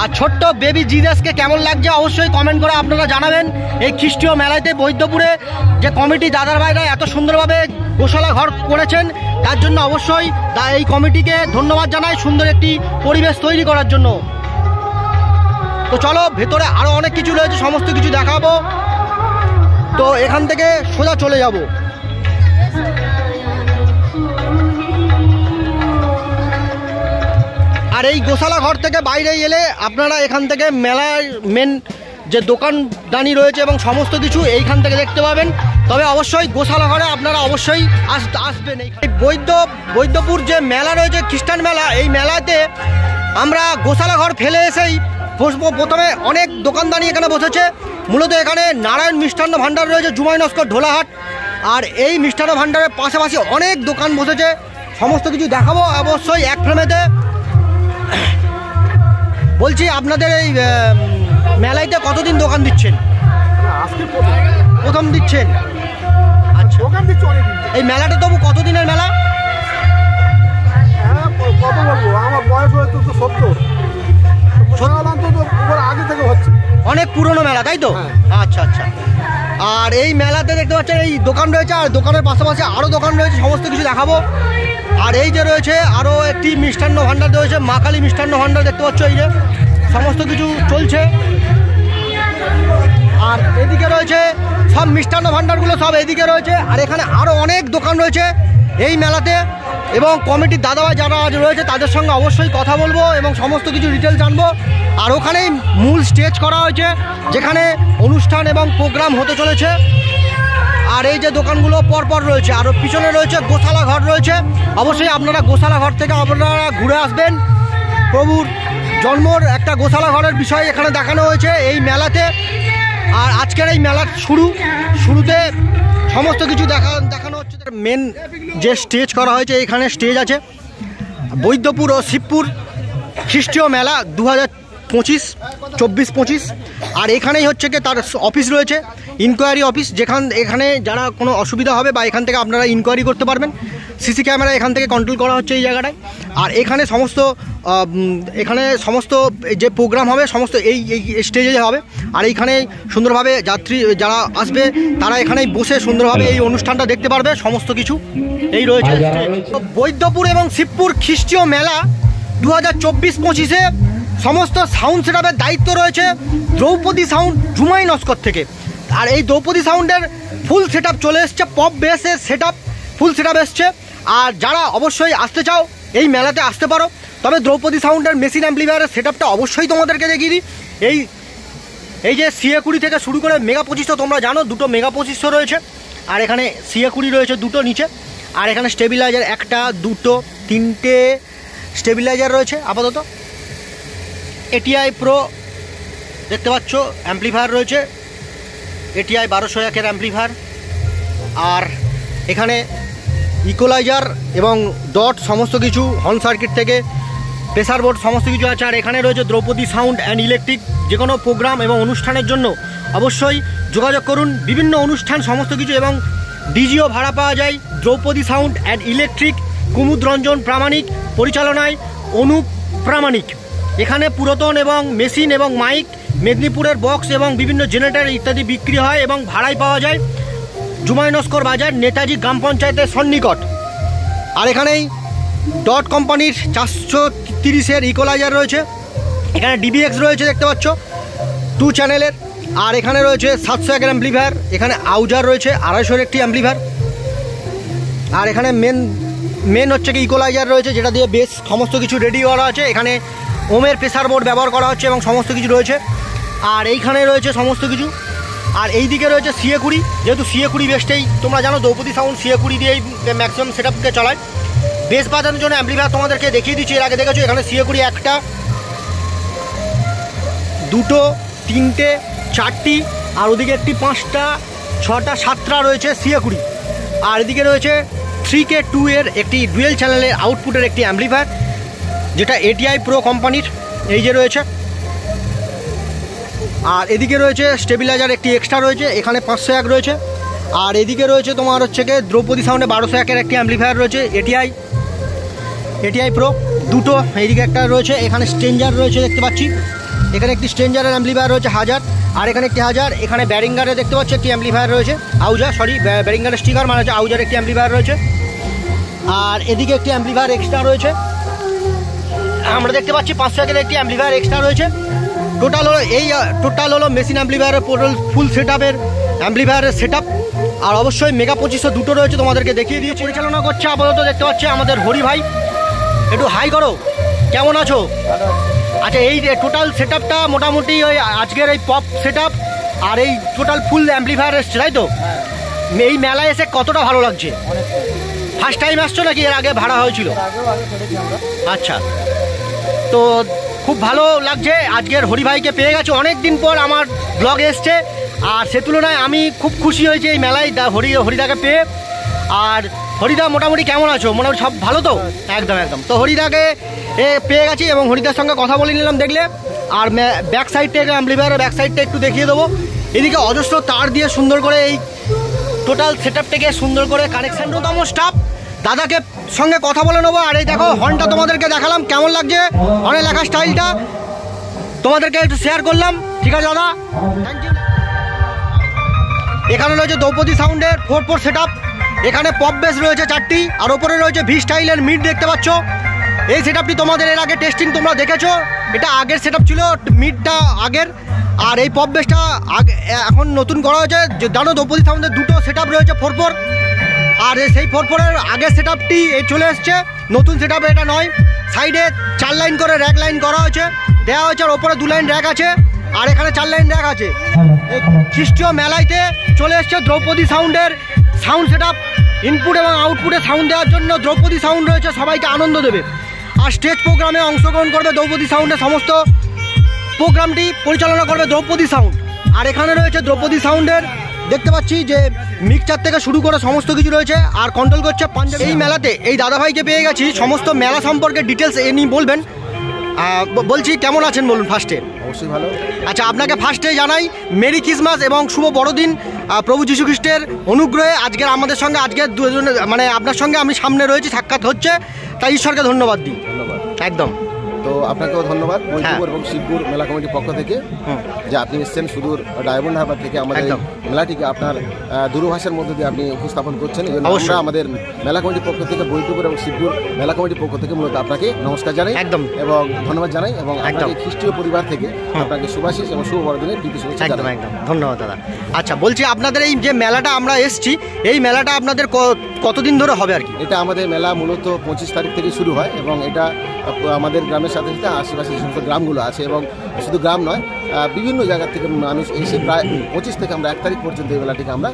আর ছোট্ট বেবি জিজাসকে কেমন লাগছে অবশ্যই কমেন্ট করে আপনারা জানাবেন। এই খ্রিস্টীয় মেলাতে বৈদ্যপুরে যে কমিটি দাদার ভাইরা এত সুন্দরভাবে গোশালা ঘর করেছেন, তার জন্য অবশ্যই এই কমিটিকে ধন্যবাদ জানাই সুন্দর একটি পরিবেশ তৈরি করার জন্য। তো চলো ভেতরে আরো অনেক কিছু রয়েছে, সমস্ত কিছু দেখাবো। তো এখান থেকে সোজা চলে যাব। আর এই গোশালা ঘর থেকে বাইরে এলে আপনারা এখান থেকে মেলার মেন যে দোকানদানি রয়েছে এবং সমস্ত কিছু এইখান থেকে দেখতে পাবেন। তবে অবশ্যই গোশালা ঘরে আপনারা অবশ্যই আসবেন। এই বৈদ্যপুর যে মেলা রয়েছে খ্রিস্টান মেলা, এই মেলাতে আমরা গোশালা ঘর ফেলে এসেই প্রথমে অনেক দোকানদানি এখানে বসেছে। মূলত এখানে নারায়ণ মিষ্টান্ন ভাণ্ডার রয়েছে জুমাই নস্কর ঢোলাহাট। আর এই মিষ্টান্ন ভাণ্ডারের পাশাপাশি অনেক দোকান বসেছে, সমস্ত কিছু দেখাবো অবশ্যই এক ফ্রেমেতে। বলছি আপনাদের এই মেলাইতে কতদিন দোকান দিচ্ছেন? প্রথম দিচ্ছেন? আচ্ছা, এই মেলাটা তবু কতদিনের মেলা? কত বলবো, আমার বয়স হয়তো 70 আগে থেকে হচ্ছে, অনেক পুরনো মেলা তাই তো? আচ্ছা আচ্ছা। আর এই মেলাতে দেখতে পাচ্ছেন এই দোকান রয়েছে, আর দোকানের পাশাপাশি আরও দোকান রয়েছে, সমস্ত কিছু দেখাবো। আর এই যে রয়েছে আরও একটি মিষ্টান্ন ভাণ্ডার রয়েছে, মা কালী মিষ্টান্ন ভাণ্ডার দেখতে পাচ্ছ, এই যে সমস্ত কিছু চলছে। আর এদিকে রয়েছে সব মিষ্টান্ন ভাণ্ডারগুলো সব এদিকে রয়েছে। আর এখানে আরও অনেক দোকান রয়েছে এই মেলাতে, এবং কমিটির দাদাভাই যারা রয়েছে তাদের সঙ্গে অবশ্যই কথা বলবো এবং সমস্ত কিছু ডিটেল জানবো। আর ওখানেই মূল স্টেজ করা হয়েছে যেখানে অনুষ্ঠান এবং প্রোগ্রাম হতে চলেছে। আর এই যে দোকানগুলো পরপর রয়েছে, আরও পিছনে রয়েছে গোশালা ঘর রয়েছে। অবশ্যই আপনারা গোশালা ঘর থেকে আপনারা ঘুরে আসবেন। প্রভুর জন্মর একটা গোশালা ঘরের বিষয় এখানে দেখানো হয়েছে এই মেলাতে। আর আজকের এই মেলার শুরুতে সমস্ত কিছু দেখানো হচ্ছে। মেন যে স্টেজ করা হয়েছে, এখানে স্টেজ আছে বৈদ্যপুর ও শিবপুর খ্রিস্টীয় মেলা 2025। আর এখানেই হচ্ছে কি তার অফিস রয়েছে, ইনকোয়ারি অফিস, এখানে যারা কোনো অসুবিধা হবে বা এখান থেকে আপনারা ইনকোয়ারি করতে পারবেন। সিসি ক্যামেরা এখান থেকে কন্ট্রোল করা হচ্ছে এই জায়গাটায়। আর এখানে সমস্ত যে প্রোগ্রাম হবে সমস্ত এই স্টেজে হবে। আর এইখানে সুন্দরভাবে যাত্রী যারা আসবে তারা এখানেই বসে সুন্দরভাবে এই অনুষ্ঠানটা দেখতে পারবে। সমস্ত কিছু এই রয়েছে। বৈদ্যপুর এবং শিবপুর খ্রিস্টীয় মেলা 2024-25-এ সমস্ত সাউন্ড সেটআপের দায়িত্ব রয়েছে দ্রৌপদী সাউন্ড জুমাই নস্কর থেকে। আর এই দ্রৌপদী সাউন্ডের ফুল সেটআপ চলে এসছে, পপ বেসের ফুল সেটআপ এসছে। আর যারা অবশ্যই আসতে চাও এই মেলাতে আসতে পারো। তবে দ্রৌপদী সাউন্ডের মেশিন অ্যাম্পলিফায়ারের সেটআপটা অবশ্যই তোমাদেরকে দেখিয়ে দিই। এই যে CA20 থেকে শুরু করে মেগা 25 তোমরা জানো, দুটো মেগা 25 রয়েছে। আর এখানে CA20 রয়েছে দুটো নিচে। আর এখানে স্টেবিলাইজার 1টা 2টো 3টে স্টেবিলাইজার রয়েছে আপাতত। ATI Pro দেখতে পাচ্ছ অ্যাম্পলিফায়ার রয়েছে, ATI 1201-এর অ্যাম্পলিফায়ার। আর এখানে ইকোলাইজার এবং ডট সমস্ত কিছু, হর্ন সার্কিট থেকে প্রেসার বোর্ড সমস্ত কিছু আছে। আর এখানে রয়েছে দ্রৌপদী সাউন্ড অ্যান্ড ইলেকট্রিক। যে কোনো প্রোগ্রাম এবং অনুষ্ঠানের জন্য অবশ্যই যোগাযোগ করুন। বিভিন্ন অনুষ্ঠান সমস্ত কিছু এবং ডিজিও ভাড়া পাওয়া যায়। দ্রৌপদী সাউন্ড অ্যান্ড ইলেকট্রিক, কুমুদ রঞ্জন প্রামাণিক পরিচালনায় অনুপ প্রামাণিক। এখানে পুরাতন এবং মেশিন এবং মাইক, মেদিনীপুরের বক্স এবং বিভিন্ন জেনারেটর ইত্যাদি বিক্রি হয় এবং ভাড়ায় পাওয়া যায়। জুমাই নস্কর বাজার, নেতাজি গ্রাম পঞ্চায়েতের সন্নিকট। আর এখানেই ডট কোম্পানির 430-এর ইকোলাইজার রয়েছে। এখানে DBX রয়েছে দেখতে পাচ্ছ 2 চ্যানেলের। আর এখানে রয়েছে 701-এর অ্যাম্পলিফায়ার। এখানে আউজার রয়েছে 250-এর একটি অ্যাম্পলিফায়ার। আর এখানে মেন হচ্ছে কি ইকোলাইজার রয়েছে, যেটা দিয়ে বেস সমস্ত কিছু রেডি করা আছে। এখানে ওমের প্রেসার বোর্ড ব্যবহার করা হচ্ছে এবং সমস্ত কিছু রয়েছে। আর এইখানে রয়েছে সমস্ত কিছু। আর এই দিকে রয়েছে CA20, যেহেতু CA20 বেসটাই তোমরা জানো দ্রৌপদী সাউন্ড CA20 দিয়েই ম্যাক্সিমাম সেটআপকে চালায়। বেস বাজানোর জন্য অ্যাম্পলিফায়ার তোমাদেরকে দেখিয়ে দিচ্ছি, এর আগে দেখেছো। এখানে CA20 1টা 2টো 3টে 4টি, আর ওদিকে একটি 5টা 6টা 7টা রয়েছে CA20। আর এদিকে রয়েছে 3K2-এর একটি ডুয়েল চ্যানেলের আউটপুটের একটি অ্যাম্পলিফায়ার, যেটা ATI Pro কোম্পানির, এই যে রয়েছে। আর এদিকে রয়েছে স্টেবিলাইজার একটি এক্সট্রা রয়েছে, এখানে 501 রয়েছে। আর এদিকে রয়েছে তোমার হচ্ছে গিয়ে দ্রৌপদী সাউন্ডে 1201-এর একটি অ্যাম্পলিফায়ার রয়েছে, ATI Pro 2টো। এইদিকে একটা রয়েছে, এখানে স্ট্রেঞ্জার রয়েছে দেখতে পাচ্ছি। এখানে একটি স্ট্রেঞ্জারের অ্যাম্পলিফায়ার রয়েছে 1000। আর এখানে একটি 1000। এখানে ব্যারিঙ্গারে দেখতে পাচ্ছি একটি অ্যাম্পলিফায়ার রয়েছে, ব্যারিঙ্গারের স্টিকার মানে হচ্ছে আউজার একটি অ্যাম্পলিফায়ার রয়েছে। আর এদিকে একটি অ্যাম্পলিফায়ার এক্সট্রা রয়েছে, আমরা দেখতে পাচ্ছি 501-এর একটি অ্যাম্পলিফায়ার এক্সট্রা রয়েছে। টোটাল হলো মেশিন অ্যাম্পলিফায়ারের ফুল সেটআপের অ্যাম্পলিফায়ারের সেটআপ। আর অবশ্যই মেগা 25 দুটো রয়েছে, তোমাদেরকে দেখিয়ে দিয়ে পরিচালনা করছে আপাতত দেখতে পাচ্ছি আমাদের হরি ভাই। একটু হাই করো, কেমন আছো? আচ্ছা, এই টোটাল সেটআপটা মোটামুটি ওই আজকের এই পপ সেটআপ আর এই টোটাল ফুল অ্যাম্পলিফায়ার এসছে, তাই তো? এই মেলায় এসে কতটা ভালো লাগছে? ফার্স্ট টাইম আসছো নাকি এর আগে ভাড়া হয়েছিল? আচ্ছা, তো খুব ভালো লাগছে আজকের হরিভাইকে পেয়ে গেছে, অনেক দিন পর আমার ব্লগ এসছে, আর সে তুলনায় আমি খুব খুশি হয়েছি এই মেলায় হরিদাকে পেয়ে। আর হরিদা মোটামুটি কেমন আছো? মোটামুটি সব ভালো তো? একদম একদম। তো হরিদাকে পেয়ে গেছি এবং হরিদার সঙ্গে কথা বলে নিলাম দেখলে। আর ব্যাক সাইডটা অ্যাম্পলিফায়ারের ব্যাক সাইডটা একটু দেখিয়ে দেবো। এদিকে অজস্র তার দিয়ে সুন্দর করে এই টোটাল সেটআপটাকে সুন্দর করে কানেকশন তম স্টাফ দাদাকে সঙ্গে কথা বলে নেবো। আর এই দেখো হর্নটা তোমাদেরকে দেখালাম, কেমন লাগছে হর্নে লেখা স্টাইলটা তোমাদেরকে একটু শেয়ার করলাম। ঠিক আছে দাদা, থ্যাংক ইউ। এখানে রয়েছে দ্রৌপদী সাউন্ডের 4/4 সেটআপ। এখানে পপ বেস রয়েছে 4টি, আর ওপরে রয়েছে ভি স্টাইলের মিড দেখতে পাচ্ছ। এই সেটআপটি তোমাদের এর আগে টেস্টিং তোমরা দেখেছো, এটা আগের সেটআপ ছিল, মিডটা আগের, আর এই পপ বেসটা এখন নতুন করা হয়েছে। জানো দ্রৌপদী সাউন্ডের দুটো সেটআপ রয়েছে 4/4, আর সেই 4/4-এর আগের সেটআপটি চলে এসছে, নতুন সেটআপে এটা নয়। সাইডে 4 লাইন করে র্যাক লাইন করা হয়েছে, দেওয়া হয়েছে, আর ওপরে 2 লাইন র্যাক আছে, আর এখানে 4 লাইন র্যাক আছে। এই খ্রিস্টীয় মেলাইতে চলে এসছে দ্রৌপদী সাউন্ডের সাউন্ড সেটআপ। ইনপুট এবং আউটপুটে সাউন্ড দেওয়ার জন্য দ্রৌপদী সাউন্ড রয়েছে, সবাইকে আনন্দ দেবে। আর স্টেজ প্রোগ্রামে অংশগ্রহণ করবে দ্রৌপদী সাউন্ডের, সমস্ত প্রোগ্রামটি পরিচালনা করবে দ্রৌপদী সাউন্ড। আর এখানে রয়েছে দ্রৌপদী সাউন্ডের, দেখতে পাচ্ছি যে মিক্সচার থেকে শুরু করে সমস্ত কিছু রয়েছে, আর কন্ট্রোল করছে পাঞ্জাবি। এই মেলাতে এই দাদাভাইকে পেয়ে গেছি, সমস্ত মেলা সম্পর্কে ডিটেলস এ নিয়ে বলবেন। বলছি কেমন আছেন বলুন ফার্স্টে? অবশ্যই ভালো। আচ্ছা, আপনাকে ফার্স্টে জানাই মেরি ক্রিসমাস এবং শুভ বড়দিন। প্রভু যীশু খ্রিস্টের অনুগ্রহে আজকের আমাদের সঙ্গে, আজকের দুজনে মানে আপনার সঙ্গে আমি সামনে রয়েছি, সাক্ষাৎ হচ্ছে, তাই ঈশ্বরকে ধন্যবাদ দিই। ধন্যবাদ। একদম। তো আপনাকেও ধন্যবাদ বৈদ্যপুর এবং শিবপুর মেলা কমিটির পক্ষ থেকে যে আপনি এসছেন সুদূর ডায়মন্ড হারবার থেকে আমাদের মেলাটিকে আপনার দূরভাষার মধ্যে দিয়ে আপনি উপস্থাপন করছেন। আমরা আমাদের মেলা কমিটির পক্ষ থেকে বৈদ্যপুর এবং শিবপুর মেলা কমিটির পক্ষ থেকে মূলত আপনাকে নমস্কার জানাই একদম এবং ধন্যবাদ জানাই, এবং আপনাকে খ্রিস্টীয় পরিবার থেকে আপনাকে শুভাশিস এবং শুভ বড়দিনের প্রীতি শুভেচ্ছা জানাই। একদম ধন্যবাদ দাদা। আচ্ছা, বলছি আপনাদের এই যে মেলাটা আমরা এসছি, এই মেলাটা আপনাদের কতদিন ধরে হবে আর কি? এটা আমাদের মেলা মূলত 25 তারিখ থেকে শুরু হয়, এবং এটা আমাদের গ্রামের সাথে সাথে আশেপাশে যে সমস্ত গ্রামগুলো আছে, এবং শুধু গ্রাম নয়, বিভিন্ন জায়গা থেকে মানুষ এসে প্রায় 25 থেকে আমরা 1 তারিখ পর্যন্ত এই মেলাটিকে আমরা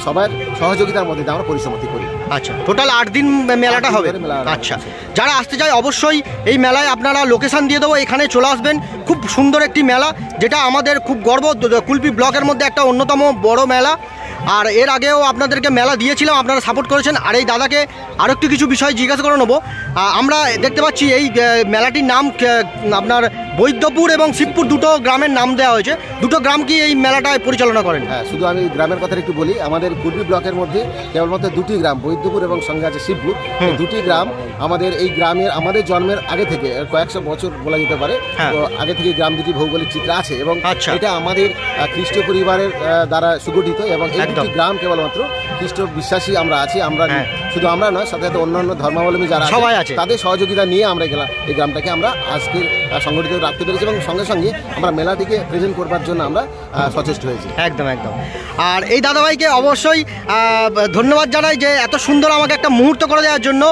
সবার সহযোগিতার মধ্যে আমরা পরিসমাপ্তি করি। আচ্ছা, টোটাল 8 দিন মেলাটা হবে। আচ্ছা, যারা আসতে চায় অবশ্যই এই মেলায় আপনারা লোকেশন দিয়ে দেবো, এখানে চলে আসবেন। খুব সুন্দর একটি মেলা, যেটা আমাদের খুব গর্ব, কুলপি ব্লকের মধ্যে একটা অন্যতম বড় মেলা। আর এর আগেও আপনাদেরকে মেলা দিয়েছিলাম, আপনারা সাপোর্ট করেছেন। আর এই দাদাকে আরও একটু কিছু বিষয় জিজ্ঞাসা করে নেবো। আমরা দেখতে পাচ্ছি এই মেলাটির নাম আপনার বৈদ্যপুর এবং শিবপুর দুটো গ্রামের নাম দেওয়া হয়েছে। দুটো গ্রাম কি এই মেলাটায় পরিচালনা করেন? হ্যাঁ, শুধু আমি গ্রামের কথা একটু বলি। আমাদের কুলপি ব্লকের মধ্যে কেবলমাত্র 2টি গ্রাম, বৈদ্যপুর এবং সঙ্গে আছে শিবপুর। এই 2টি গ্রাম আমাদের এই গ্রামের আমাদের জন্মের আগে থেকে কয়েকশো বছর বলা যেতে পারে, তো আগে থেকে গ্রাম দুটি ভৌগোলিক চিত্র আছে, এবং এটা আমাদের খ্রিস্টীয় পরিবারের দ্বারা সুগঠিত। এবং এই দুটি গ্রাম কেবলমাত্র খ্রিস্ট বিশ্বাসী আমরা আছি। আমরা শুধু আমরা নয়, সাথে সাথে অন্যান্য ধর্মাবলম্বী যারা সবাই আছে, তাদের সহযোগিতা নিয়ে আমরা এই গ্রামটাকে আমরা আজকে সংগঠিত রাখতে পেরেছি, এবং সঙ্গে সঙ্গে আমরা মেলাটিকে প্রেজেন্ট করবার জন্য আমরা সচেষ্ট হয়েছি। একদম একদম। আর এই দাদাভাইকে অবশ্যই ধন্যবাদ জানাই যে এত সুন্দর আমাকে একটা মুহূর্ত করে দেওয়ার জন্য।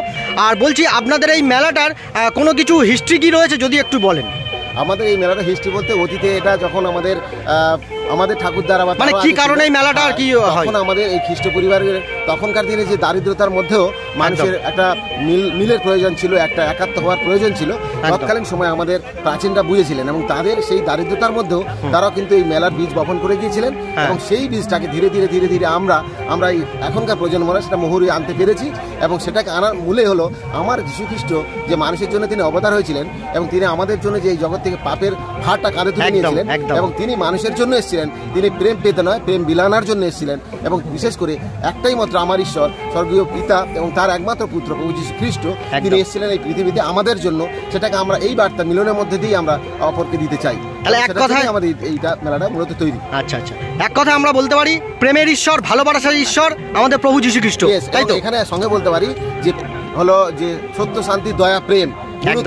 আর বলছি আপনাদের এই মেলাটার কোনো কিছু হিস্ট্রি কি রয়েছে যদি একটু বলেন? আমাদের এই মেলাটা হিস্ট্রি বলতে অতীতে এটা যখন আমাদের ঠাকুরদারা মানে কি কারণে এই মেলাটা আর কি হয়, তখন আমাদের এই খ্রিস্ট পরিবারের তখনকার দিনে যে দারিদ্রতার মধ্যেও মানুষের একটা মিলের প্রয়োজন ছিল, একটা একাত্ম হওয়ার প্রয়োজন ছিল। তৎকালীন সময় আমাদের প্রাচীনরা বুঝেছিলেন, এবং তাদের সেই দারিদ্রতার মধ্যেও তারাও কিন্তু এই মেলার বীজ বপন করে গিয়েছিলেন, এবং সেই বীজটাকে ধীরে ধীরে ধীরে ধীরে আমরা এই এখনকার প্রজন্মরা সেটা মোহরে আনতে পেরেছি। এবং সেটাকে আনার মূলে হলো আমার যীশু খ্রিস্ট যে মানুষের জন্য তিনি অবতার হয়েছিলেন, এবং তিনি আমাদের জন্য যে এই জগৎ থেকে পাপের ভারটা কাঁধে তুলে নিয়েছিলেন, এবং তিনি মানুষের জন্য এসেছিলেন, তিনি প্রেম পেতে নয় প্রেম বিলানোর জন্য এসেছিলেন। এবং বিশেষ করে একটাই মাত্র আমার ঈশ্বর স্বর্গীয় পিতা এবং তার একমাত্র পুত্র প্রভু যীশু খ্রিস্ট, তিনি এসেছিলেন এই পৃথিবীতে আমাদের জন্য। সেটাকে আমরা এই বার্তা মিলনের মধ্যে দিয়ে আমরা অপরকে দিতে চাই। তাহলে এক কথায় আমাদের এইটা মেলাটা মূলত তৈরি। আচ্ছা আচ্ছা, এক কথা আমরা বলতে পারি প্রেমের ঈশ্বর, ভালোবাসার ঈশ্বর আমাদের প্রভু যীশু খ্রিস্ট, তাই তো? এখানে সঙ্গে বলতে পারি যে হলো যে সত্য, শান্তি, দয়া, প্রেম,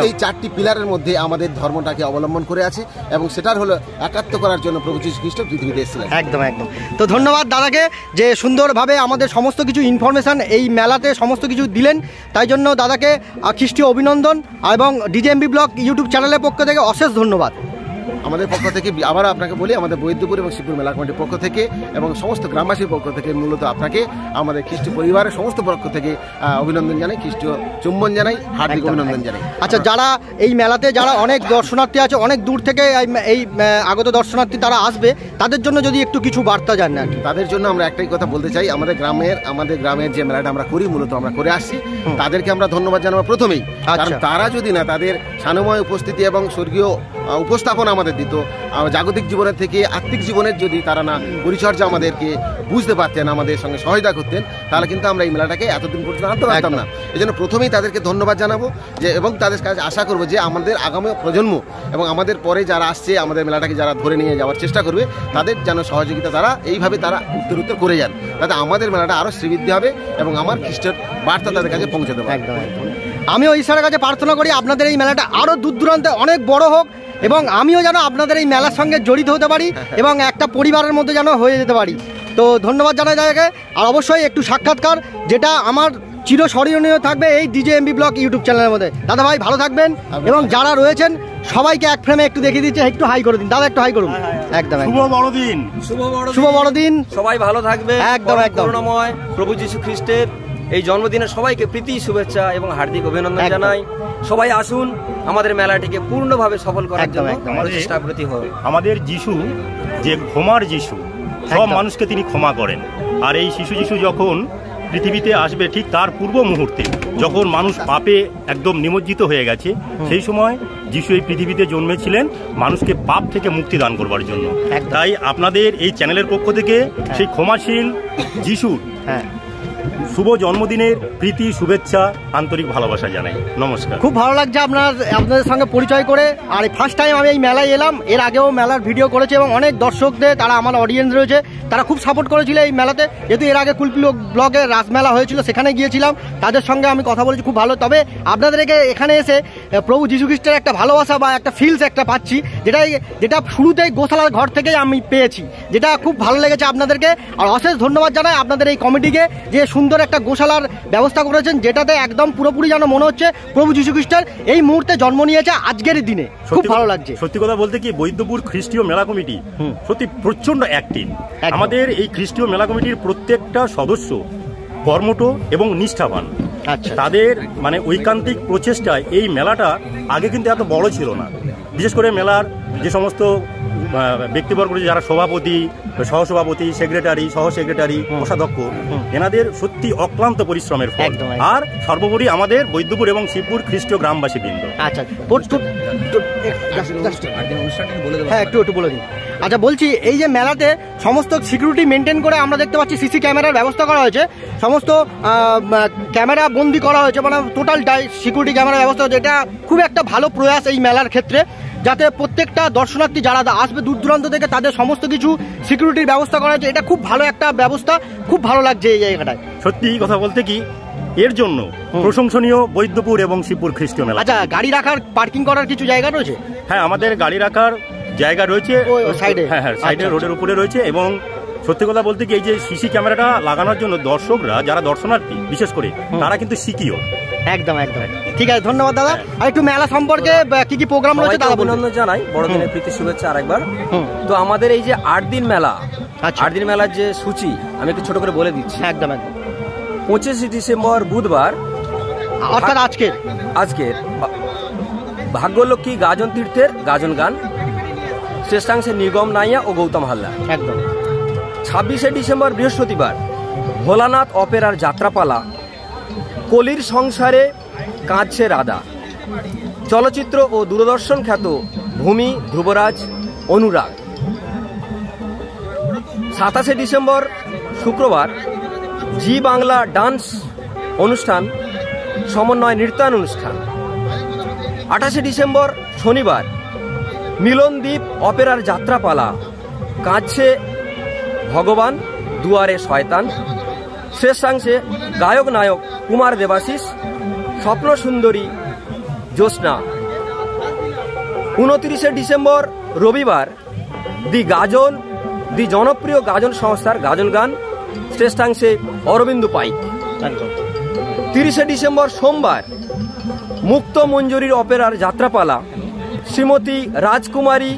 এই 4টি পিলারের মধ্যে আমাদের ধর্মটাকে অবলম্বন করে আছে, এবং সেটার হলো একাত্ম করার জন্য প্রভু যীশু খ্রিস্ট পৃথিবীতে এসেছিলেন। একদম একদম। তো ধন্যবাদ দাদাকে যে সুন্দরভাবে আমাদের সমস্ত কিছু ইনফরমেশান এই মেলাতে সমস্ত কিছু দিলেন, তাই জন্য দাদাকে খ্রিস্টীয় অভিনন্দন এবং ডিজেএমবি ব্লগ ইউটিউব চ্যানেলের পক্ষ থেকে অশেষ ধন্যবাদ। আমাদের পক্ষ থেকে আবার আপনাকে বলি, আমাদের বৈদ্যপুর এবং শিবপুর মেলা কমিটির পক্ষ থেকে এবং সমস্ত গ্রামবাসীর পক্ষ থেকে মূলত আপনাকে আমাদের খ্রিস্টীয় পরিবারের সমস্ত পক্ষ থেকে অভিনন্দন জানাই, খ্রিস্টীয় চুম্বন জানাই, হার্দিক অভিনন্দন জানাই। আচ্ছা, যারা এই মেলাতে যারা অনেক দর্শনার্থী আছে, অনেক দূর থেকে এই আগত দর্শনার্থী তারা আসবে, তাদের জন্য যদি একটু কিছু বার্তা জান না। তাদের জন্য আমরা একটাই কথা বলতে চাই, আমাদের গ্রামের যে মেলাটা আমরা করি, মূলত আমরা করে আসছি, তাদেরকে আমরা ধন্যবাদ জানাবো প্রথমেই। কারণ তারা যদি না তাদের সানুময় উপস্থিতি এবং স্বর্গীয় উপস্থাপন আমাদের দিত, জাগতিক জীবনের থেকে আত্মিক জীবনের যদি তারা না পরিচর্যা আমাদেরকে বুঝতে পারতেন, আমাদের সঙ্গে সহায়তা করতেন, তাহলে কিন্তু আমরা এই মেলাটাকে এতদিন পর্যন্ত আনতে পারতাম না। এই জন্য প্রথমেই তাদেরকে ধন্যবাদ জানাবো যে, এবং তাদের কাছে আশা করবো যে আমাদের আগামী প্রজন্ম এবং আমাদের পরে যারা আসছে, আমাদের মেলাটাকে যারা ধরে নিয়ে যাওয়ার চেষ্টা করবে, তাদের যেন সহযোগিতা তারা এইভাবে তারা উত্তর করে যান, তাতে আমাদের মেলাটা আরও শ্রীবৃদ্ধি হবে এবং আমার খ্রিস্টের বার্তা তাদের কাছে পৌঁছে দেবো। একদম একদম। আমিও ঈশ্বরের কাছে প্রার্থনা করি আপনাদের এই মেলাটা আরও দূর দূরান্তে অনেক বড় হোক, এবং আমিও যেন আপনাদের এই মেলার সঙ্গে জড়িত হতে পারি এবং একটা পরিবারের মধ্যে যেন হয়ে যেতে পারি। তো ধন্যবাদ জানাই দাদাকে। আর অবশ্যই একটু সাক্ষাৎকার, যেটা আমার চিরস্মরণীয় থাকবে এই ডিজে এমবি ব্লগ ইউটিউব চ্যানেলের মধ্যে। দাদা ভাই ভালো থাকবেন, এবং যারা রয়েছেন সবাইকে এক ফ্রেমে একটু দেখিয়ে দিচ্ছে, একটু হাই করে দিন দাদা, একটু হাই করুন। একদম শুভ বড়দিন, শুভ বড়দিন, সবাই ভালো থাকবে। একদম একদম। করুণাময় প্রভু যীশু খ্রিস্টের এই জন্মদিনে সবাইকে প্রীতি শুভেচ্ছা এবং হার্দিক অভিনন্দন জানাই। সবাই আসুন আমাদের মেলাটিকে পূর্ণভাবে সফল করার জন্য আমাদের চেষ্টা করতে হবে। আমাদের যিশু যে ক্ষমার যিশু, সব মানুষকে তিনি ক্ষমা করেন। আর এই শিশু যিশু যখন পৃথিবীতে আসবে, ঠিক তার পূর্ব মুহূর্তে যখন মানুষ পাপে একদম নিমজ্জিত হয়ে গেছে, সেই সময় যিশু এই পৃথিবীতে জন্মেছিলেন মানুষকে পাপ থেকে মুক্তি দান করবার জন্য। তাই আপনাদের এই চ্যানেলের পক্ষ থেকে সেই ক্ষমাশীল যিশুর শুভ জন্মদিনের প্রীতি শুভেচ্ছা আন্তরিক ভালোবাসা জানাই। নমস্কার। খুব ভালো লাগছে আপনাদের সঙ্গে পরিচয় করে। আর ফার্স্ট টাইম আমি এই মেলায় এলাম, এর আগেও মেলার ভিডিও করেছে এবং অনেক দর্শকদের, তারা আমার অডিয়েন্স রয়েছে, তারা খুব সাপোর্ট করেছিল এই মেলাতে। যেহেতু এর আগে কুলপি ব্লগে রাসমেলা হয়েছিল, সেখানে গিয়েছিলাম, তাদের সঙ্গে আমি কথা বলেছি, খুব ভালো। তবে আপনাদেরকে এখানে এসে প্রভু যীশু খ্রিস্টের একটা ভালোবাসা বা একটা ফিলস একটা পাচ্ছি, যেটা শুরুতেই গোশালার ঘর থেকেই আমি পেয়েছি, যেটা খুব ভালো লেগেছে আপনাদেরকে। আর অশেষ ধন্যবাদ জানাই আপনাদের এই কমিটিকে, যে সুন্দর একটা গোশালার ব্যবস্থা করেছেন, যেটাতে একদম পুরোপুরি যেন মনে হচ্ছে প্রভু যীশু খ্রিস্টের এই মুহূর্তে জন্ম নিয়েছে আজকের দিনে। খুব ভালো লাগছে। সত্যি কথা বলতে কি, বৈদ্যপুর খ্রিস্টীয় মেলা কমিটি সত্যি প্রচন্ড অ্যাক্টিভ। আমাদের এই খ্রিস্টীয় মেলা কমিটির প্রত্যেকটা সদস্য কর্মঠ এবং নিষ্ঠাবান। তাদের মানে ঐকান্তিক প্রচেষ্টায় এই মেলাটা আগে কিন্তু এত বড় ছিল না। বিশেষ করে মেলার যে সমস্ত ব্যক্তিবর্গ যারা সভাপতি, সহসভাপতি, সেক্রেটারি, সহ সেক্রেটারি, কোষাধ্যক্ষ, এনাদের সত্যি অক্লান্ত পরিশ্রমের ফল। আর সর্বোপরি আমাদের বৈদ্যপুর এবং শিবপুর খ্রিস্টীয় গ্রামবাসী বৃন্দ। আচ্ছা, হ্যাঁ একটু বলে দিন। আচ্ছা, বলছি এই যে মেলাতে সমস্ত সিকিউরিটি মেনটেন করে আমরা দেখতে পাচ্ছি, সিসি ক্যামেরার ব্যবস্থা করা হয়েছে, সমস্ত ক্যামেরা বন্দি করা হয়েছে, মানে টোটাল সিকিউরিটি ক্যামেরা ব্যবস্থা হয়েছে। এটা খুব একটা ভালো প্রয়াস এই মেলার ক্ষেত্রে, যাতে প্রত্যেকটা দর্শনার্থী যারা আসবে দূর দূরান্ত থেকে, তাদের সমস্ত কিছু সিকিউরিটির ব্যবস্থা করা হয়েছে। এটা খুব ভালো একটা ব্যবস্থা, খুব ভালো লাগছে এই জায়গাটায়। সত্যি কথা বলতে কি, এর জন্য প্রশংসনীয় বৈদ্যপুর এবং শিবপুর খ্রিস্টীয় মেলা। আচ্ছা, গাড়ি রাখার, পার্কিং করার কিছু জায়গা রয়েছে? হ্যাঁ, আমাদের গাড়ি রাখার জায়গা রয়েছে সাইডে। হ্যাঁ, সাইডে রোডের উপরে রয়েছে। এবং সত্যি কথা বলতে কি, এই যে সিসি ক্যামেরাটা লাগানোর জন্য দর্শকরা যারা দর্শনার্থী বিশেষ করে, তারা কিন্তু শিখিও। একদম একদম। ঠিক আছে, ধন্যবাদ দাদা। আর একটু মেলা সম্পর্কে কি কি প্রোগ্রাম রয়েছে তারা অভিনন্দন জানাই, বড়দিনের প্রীতি শুভেচ্ছা আরেকবার। তো আমাদের এই যে 8 দিন মেলা, 8 দিন মেলার যে সূচি আমি একটু ছোট করে বলে দিচ্ছি। একদম একদম। 25 ডিসেম্বর বুধবার, অর্থাৎ আজকের ভাগ্যলক্ষ্মী গাজন তীর্থের গাজন গান, শ্রেষ্ঠাংশে নিগম নাইয়া ও গৌতম হালদার। একদম। 26শে ডিসেম্বর বৃহস্পতিবার ভোলানাথ অপেরার যাত্রাপালা, কলির সংসারে কাঁদছে রাধা, চলচ্চিত্র ও দূরদর্শন খ্যাত ভূমি, ধ্রুবরাজ, অনুরাগ। 27শে ডিসেম্বর শুক্রবার জি বাংলা ডান্স অনুষ্ঠান, সমন্বয় নৃত্যায়ন অনুষ্ঠান। 28শে ডিসেম্বর শনিবার মিলনদ্বীপ অপেরার যাত্রাপালা, কাঁদছে ভগবান, দুয়ারে শয়তান, শেষাংশে গায়ক নায়ক কুমার দেবাশিস, স্বপ্ন সুন্দরী জ্যোৎস্না। 29শে ডিসেম্বর রবিবার দি জনপ্রিয় গাজন সংস্থার গাজন গান, শ্রেষ্ঠাংশে অরবিন্দু পাইক। 30শে ডিসেম্বর সোমবার মুক্ত মঞ্জুরির অপেরার যাত্রাপালা, শ্রীমতী রাজকুমারী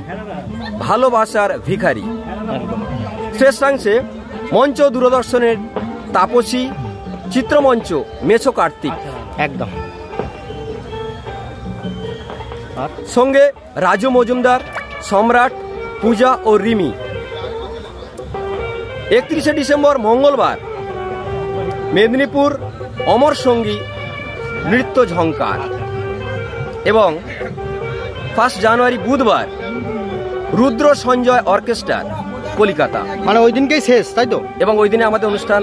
ভালোবাসার ভিখারি। শ্রেষ্ঠাংশে মঞ্চ দূরদর্শনের তাপসী, চিত্রমঞ্চ মেছো কার্তিক, একদম। সঙ্গে রাজু মজুমদার, সম্রাট, পূজা ও রিমি। 31শে ডিসেম্বর মঙ্গলবার মেদিনীপুর অমর সঙ্গী নৃত্য ঝঙ্কার এবং 1 জানুয়ারি বুধবার রুদ্র সঞ্জয় অর্কেস্ট্রা কলিকাতা। মানে ওই দিনকেই শেষ, তাই তো? এবং ওই দিনে আমাদের অনুষ্ঠান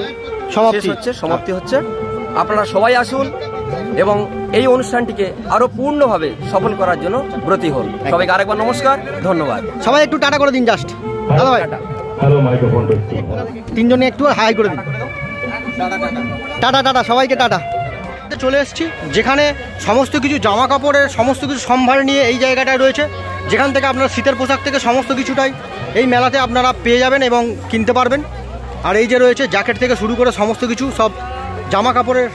সমাপ্তি হচ্ছে। আপনারা সবাই আসুন এবং এই অনুষ্ঠানটিকে আরো পূর্ণভাবে সফল করার জন্য ব্রতী হন। সবাইকে আরেকবার নমস্কার, ধন্যবাদ। সবাই একটু টাটা করে দিন, জাস্ট দাদা ভাই, তিনজনে একটু হাই করে দিন। টাটা টাটা, সবাইকে টাটা। চলে এসেছি যেখানে সমস্ত কিছু জামা কাপড়ের সমস্ত কিছু সম্ভার নিয়ে এই জায়গাটায় রয়েছে, যেখান থেকে আপনারা শীতের পোশাক থেকে সমস্ত কিছুটাই এই মেলাতে আপনারা পেয়ে যাবেন এবং কিনতে পারবেন। আর এই যে রয়েছে জ্যাকেট থেকে শুরু করে সমস্ত কিছু সব জামা কাপড়ের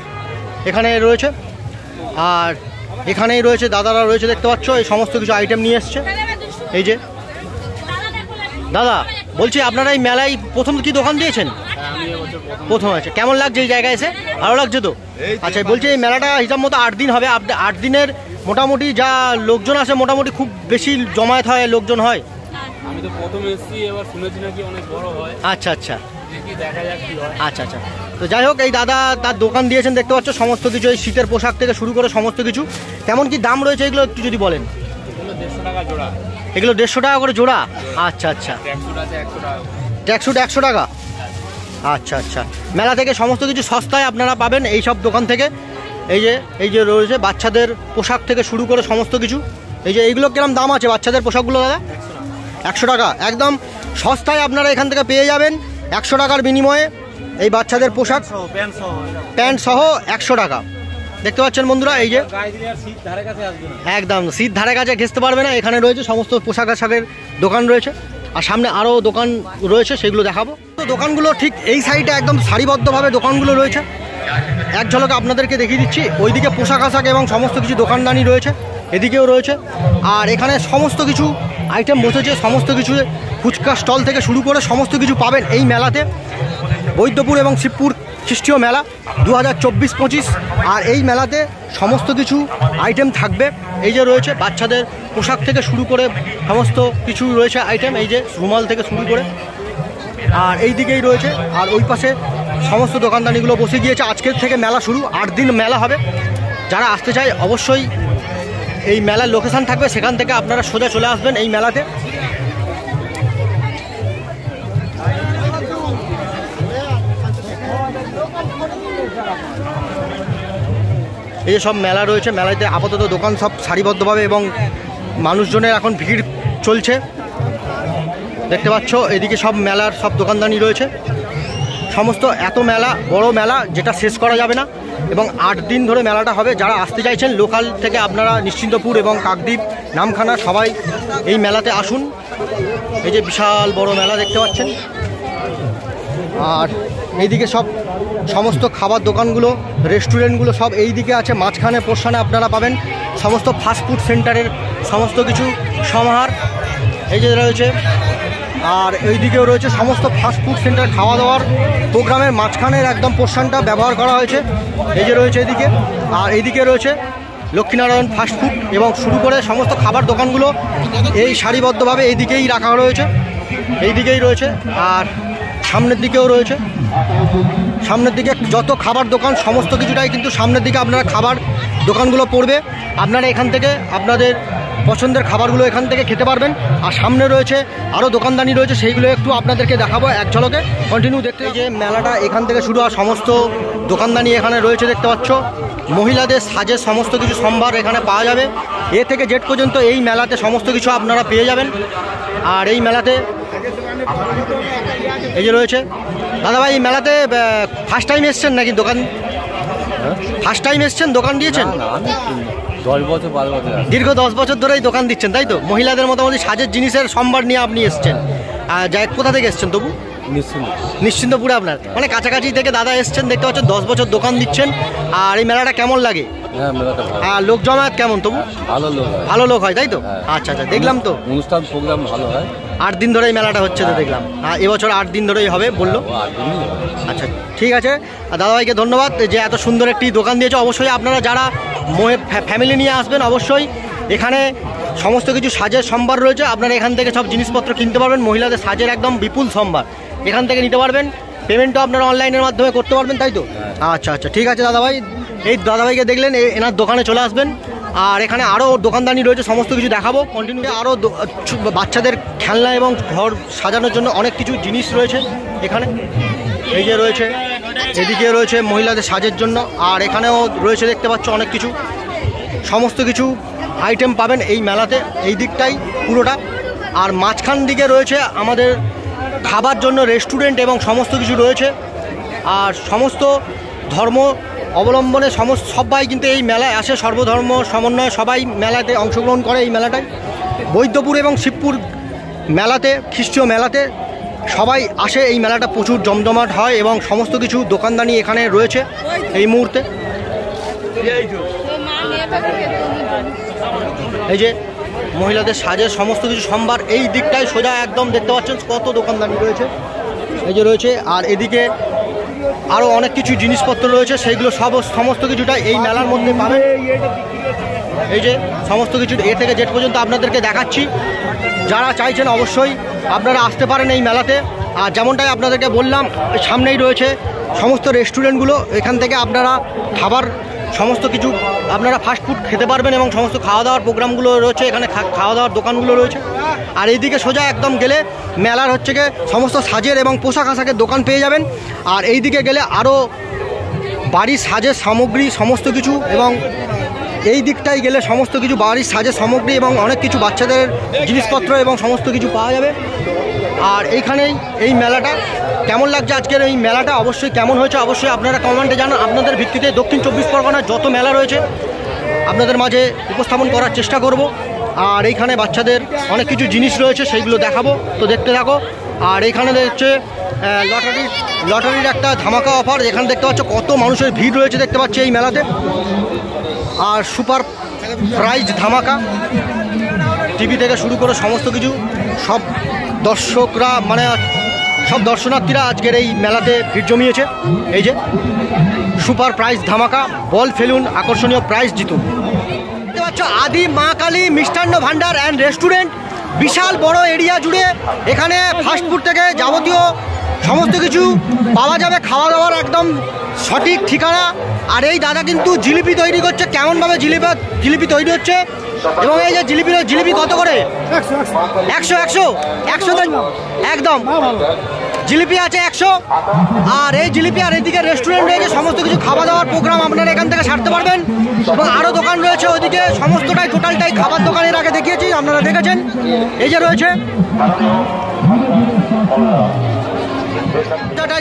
এখানে রয়েছে। আর এখানেই রয়েছে দাদারা রয়েছে, দেখতে পাচ্ছ এই সমস্ত কিছু আইটেম নিয়ে এসছে। এই যে দাদা, বলছি আপনারা এই মেলায় প্রথম কি দোকান দিয়েছেন? প্রথম আছে। কেমন লাগছে এই জায়গায় এসে? ভালো লাগছে তো? আচ্ছা, বলছি এই মেলাটা হিসাব মতো 8 দিন হবে। 8 দিনের মোটামুটি যা লোকজন আসে, মোটামুটি খুব বেশি জমায়েত হয়, লোকজন হয়? আমি তো প্রথম এসেছি, এবার শুনেছি নাকি অনেক বড় হয়। আচ্ছা আচ্ছা, দেখি দেখা যাক কি হয়। আচ্ছা আচ্ছা। তো যাই হোক, এই দাদা তার দোকান দিয়েছেন, দেখতে পাচ্ছ সমস্ত কিছু, এই শীতের পোশাক থেকে শুরু করে সমস্ত কিছু। কেমন কি দাম রয়েছে এগুলো একটু যদি বলেন? এগুলো 150 টাকা জোড়া। এগুলো 150 টাকা করে জোড়া? আচ্ছা আচ্ছা। 100 আছে 100 টাকা। 100 টাকা? আচ্ছা আচ্ছা। মেলা থেকে সমস্ত কিছু সস্তায় আপনারা পাবেন এই সব দোকান থেকে। এই যে রয়েছে বাচ্চাদের পোশাক থেকে শুরু করে সমস্ত কিছু। এই যে এইগুলো কিরম দাম আছে বাচ্চাদের পোশাকগুলো দাদা? 100 টাকা। একদম সস্তায় আপনারা এখান থেকে পেয়ে যাবেন 100 টাকার বিনিময়ে এই বাচ্চাদের পোশাক, প্যান্ট সহ 100 টাকা। দেখতে পাচ্ছেন বন্ধুরা, এই যে একদম শীত ধারে কাছে ঘেঁচতে পারবে না। এখানে রয়েছে সমস্ত পোশাক আশাকের দোকান রয়েছে, আর সামনে আরও দোকান রয়েছে, সেগুলো দেখাবো। তো দোকানগুলো ঠিক এই সাইডে একদম সারিবদ্ধভাবে দোকানগুলো রয়েছে। এক ঝলকে আপনাদেরকে দেখিয়ে দিচ্ছি। ওইদিকে পোশাক আশাক এবং সমস্ত কিছু দোকানদানি রয়েছে, এদিকেও রয়েছে। আর এখানে সমস্ত কিছু আইটেম বসেছে, সমস্ত কিছু ফুচকা স্টল থেকে শুরু করে সমস্ত কিছু পাবেন এই মেলাতে। বৈদ্যপুর এবং শিবপুর খ্রিস্টীয় মেলা 2024-25। আর এই মেলাতে সমস্ত কিছু আইটেম থাকবে। এই যে রয়েছে বাচ্চাদের পোশাক থেকে শুরু করে সমস্ত কিছু রয়েছে আইটেম, এই যে রুমাল থেকে শুরু করে। আর এই দিকেই রয়েছে, আর ওই পাশে সমস্ত দোকানদানিগুলো বসে গিয়েছে। আজকের থেকে মেলা শুরু, 8 দিন মেলা হবে। যারা আসতে চায় অবশ্যই এই মেলার লোকেশান থাকবে, সেখান থেকে আপনারা সোজা চলে আসবেন এই মেলাতে। এই যে সব মেলা রয়েছে, মেলাতে আপাতত দোকান সব সারিবদ্ধভাবে এবং মানুষজনের এখন ভিড় চলছে, দেখতে পাচ্ছ। এদিকে সব মেলার সব দোকানদানি রয়েছে সমস্ত। এত মেলা, বড় মেলা, যেটা শেষ করা যাবে না। এবং 8 দিন ধরে মেলাটা হবে। যারা আসতে চাইছেন লোকাল থেকে আপনারা নিশ্চিন্তপুর এবং কাকদ্বীপ, নামখানা সবাই এই মেলাতে আসুন। এই যে বিশাল বড় মেলা দেখতে পাচ্ছেন। আর এইদিকে সব সমস্ত খাবার দোকানগুলো, রেস্টুরেন্টগুলো সব এই দিকে আছে। মাঝখানে পোর্শনে আপনারা পাবেন সমস্ত ফাস্টফুড সেন্টারের সমস্ত কিছু সমাহার, এই যে রয়েছে। আর এই দিকেও রয়েছে সমস্ত ফাস্টফুড সেন্টার, খাওয়া দাওয়ার প্রোগ্রামের মাঝখানের একদম পোর্শনটা ব্যবহার করা হয়েছে। এই যে রয়েছে এদিকে। আর এইদিকে রয়েছে লক্ষ্মীনারায়ণ ফাস্টফুড এবং শুরু করে সমস্ত খাবার দোকানগুলো এই সারিবদ্ধভাবে এই দিকেই রাখা রয়েছে, এই দিকেই রয়েছে। আর সামনের দিকেও রয়েছে। সামনের দিকে যত খাবার দোকান সমস্ত কিছুটাই কিন্তু সামনের দিকে আপনারা খাবার দোকানগুলো পড়বে। আপনারা এখান থেকে আপনাদের পছন্দের খাবারগুলো এখান থেকে খেতে পারবেন। আর সামনে রয়েছে আরও দোকানদানি রয়েছে, সেইগুলো একটু আপনাদেরকে দেখাবো এক ঝলকে। কন্টিনিউ দেখতে। যে মেলাটা এখান থেকে শুরু হয়, সমস্ত দোকানদানি এখানে রয়েছে, দেখতে পাচ্ছ। মহিলাদের সাজের সমস্ত কিছু সম্ভার এখানে পাওয়া যাবে। এ থেকে জেড পর্যন্ত এই মেলাতে সমস্ত কিছু আপনারা পেয়ে যাবেন। আর এই মেলাতে এই যে রয়েছে দাদা ভাই, এই মেলাতে ফার্স্ট টাইম এসছেন নাকি? দোকান ফার্স্ট টাইম এসছেন, দোকান দিয়েছেন? 10 বছর 12 বছর দীর্ঘ 10 বছর ধরেই দোকান দিচ্ছেন, তাই তো? মহিলাদের মোটামুটি সাজের জিনিসের সম্ভার নিয়ে আপনি এসছেন। আর যাই, কোথা থেকে এসছেন তবু? নিশ্চিন্তপুরে আপনার, মানে কাছাকাছি থেকে দাদা এসছেন, দেখতে পাচ্ছেন 10 বছর দোকান দিচ্ছেন। আর এই মেলাটা কেমন লাগে? হ্যাঁ, মেলাটা ভালো। আর লোক জমায়েত কেমন? তবু ভালো লোক হয়। ভালো লোক হয়, তাই তো? হ্যাঁ। আচ্ছা আচ্ছা, দেখলাম তো অনুষ্ঠান প্রোগ্রাম ভালো হয়। 8 দিন ধরে এই মেলাটা হচ্ছে তো দেখলাম। এবছর 8 দিন ধরেই হবে বললো। আচ্ছা ঠিক আছে, দাদাভাইকে ধন্যবাদ যে এত সুন্দর একটি দোকান দিয়েছে। অবশ্যই আপনারা যারা ফ্যামিলি নিয়ে আসবেন, অবশ্যই এখানে সমস্ত কিছু সাজের সম্ভার রয়েছে। আপনারা এখান থেকে সব জিনিসপত্র কিনতে পারবেন। মহিলাদের সাজের একদম বিপুল সম্ভার এখান থেকে নিতে পারবেন। পেমেন্টও আপনারা অনলাইনের মাধ্যমে করতে পারবেন, তাই তো? আচ্ছা আচ্ছা ঠিক আছে দাদাভাই, এই দাদাভাইকে দেখলেন, এনার দোকানে চলে আসবেন। আর এখানে আরও দোকানদানি রয়েছে, সমস্ত কিছু দেখাবো কন্টিনিউ। আরও বাচ্চাদের খেলনা এবং ঘর সাজানোর জন্য অনেক কিছু জিনিস রয়েছে এখানে। এই যে রয়েছে, এদিকে রয়েছে মহিলাদের সাজের জন্য, আর এখানেও রয়েছে দেখতে পাচ্ছ অনেক কিছু। সমস্ত কিছু আইটেম পাবেন এই মেলাতে, এই দিকটাই পুরোটা। আর মাঝখান দিকে রয়েছে আমাদের খাবার জন্য রেস্টুরেন্ট এবং সমস্ত কিছু রয়েছে। আর সমস্ত ধর্ম অবলম্বনে সবাই কিন্তু এই মেলায় আসে, সর্বধর্ম সমন্বয়ে সবাই মেলাতে অংশগ্রহণ করে। এই মেলাটায় বৈদ্যপুর এবং শিবপুর মেলাতে, খ্রিস্টীয় মেলাতে সবাই আসে। এই মেলাটা প্রচুর জমজমাট হয় এবং সমস্ত কিছু দোকানদানি এখানে রয়েছে এই মুহূর্তে। এই যে মহিলাদের সাজের সমস্ত কিছু সম্ভার এই দিকটায় সোজা একদম দেখতে পাচ্ছেন কত দোকানদানি রয়েছে। এই যে রয়েছে, আর এদিকে আরও অনেক কিছু জিনিসপত্র রয়েছে, সেইগুলো সমস্ত কিছুটা এই মেলার মধ্যে পাবেন। এই যে সমস্ত কিছু এ থেকে জেড পর্যন্ত আপনাদেরকে দেখাচ্ছি। যারা চাইছেন অবশ্যই আপনারা আসতে পারেন এই মেলাতে। আর যেমনটাই আপনাদেরকে বললাম, সামনেই রয়েছে সমস্ত রেস্টুরেন্টগুলো। এখান থেকে আপনারা খাবার সমস্ত কিছু আপনারা ফাস্টফুড খেতে পারবেন এবং সমস্ত খাওয়া দাওয়ার প্রোগ্রামগুলো রয়েছে এখানে, খাওয়া দাওয়ার দোকানগুলো রয়েছে। আর এইদিকে সোজা একদম গেলে মেলার হচ্ছে গিয়ে সমস্ত সাজের এবং পোশাক আশাকের দোকান পেয়ে যাবেন। আর এই দিকে গেলে আরও বাড়ির সাজের সামগ্রী সমস্ত কিছু, এবং এই দিকটাই গেলে সমস্ত কিছু বাড়ির সাজের সামগ্রী এবং অনেক কিছু বাচ্চাদের জিনিসপত্র এবং সমস্ত কিছু পাওয়া যাবে। আর এইখানেই এই মেলাটা কেমন লাগছে, আজকের এই মেলাটা অবশ্যই কেমন হয়েছে অবশ্যই আপনারা কমেন্টে জানান। আপনাদের ভিত্তিতে দক্ষিণ 24 পরগনার যত মেলা রয়েছে আপনাদের মাঝে উপস্থাপন করার চেষ্টা করব। আর এইখানে বাচ্চাদের অনেক কিছু জিনিস রয়েছে, সেইগুলো দেখাবো, তো দেখতে থাকো। আর এইখানে হচ্ছে লটারির একটা ধামাকা অফার। এখানে দেখতে পাচ্ছ কত মানুষের ভিড় রয়েছে দেখতে পাচ্ছি এই মেলাতে। আর সুপার প্রাইজ ধামাকা, টিভি থেকে শুরু করে সমস্ত কিছু সব দর্শকরা, মানে সব দর্শনার্থীরা আজকের এই মেলাতে ভিড় জমিয়েছে। এই যে সুপার প্রাইজ ধামাকা, বল ফেলুন, আকর্ষণীয় প্রাইজ জিতুন। দেখতে পাচ্ছ আদি মা কালী মিষ্টান্ন ভান্ডার অ্যান্ড রেস্টুরেন্ট, বিশাল বড় এরিয়া জুড়ে এখানে ফাস্টফুড থেকে যাবতীয় সমস্ত কিছু পাওয়া যাবে। খাওয়া দাওয়ার একদম সঠিক ঠিকানা। আর এই দাদা কিন্তু জিলিপি তৈরি করছে, কেমনভাবে জিলিপি তৈরি হচ্ছে। এবং এই যে জিলিপি কত করে? 100 একদম জিলিপি আছে 100। আর এই জিলিপি, আর এদিকে রেস্টুরেন্ট রয়েছে, সমস্ত কিছু খাওয়া দাওয়ার প্রোগ্রাম আপনারা এখান থেকে সারতে পারবেন। এবং আরও দোকান রয়েছে ওইদিকে, সমস্তটাই টোটালটাই খাবার দোকানের আগে দেখিয়েছি, আপনারা দেখেছেন। এই যে রয়েছে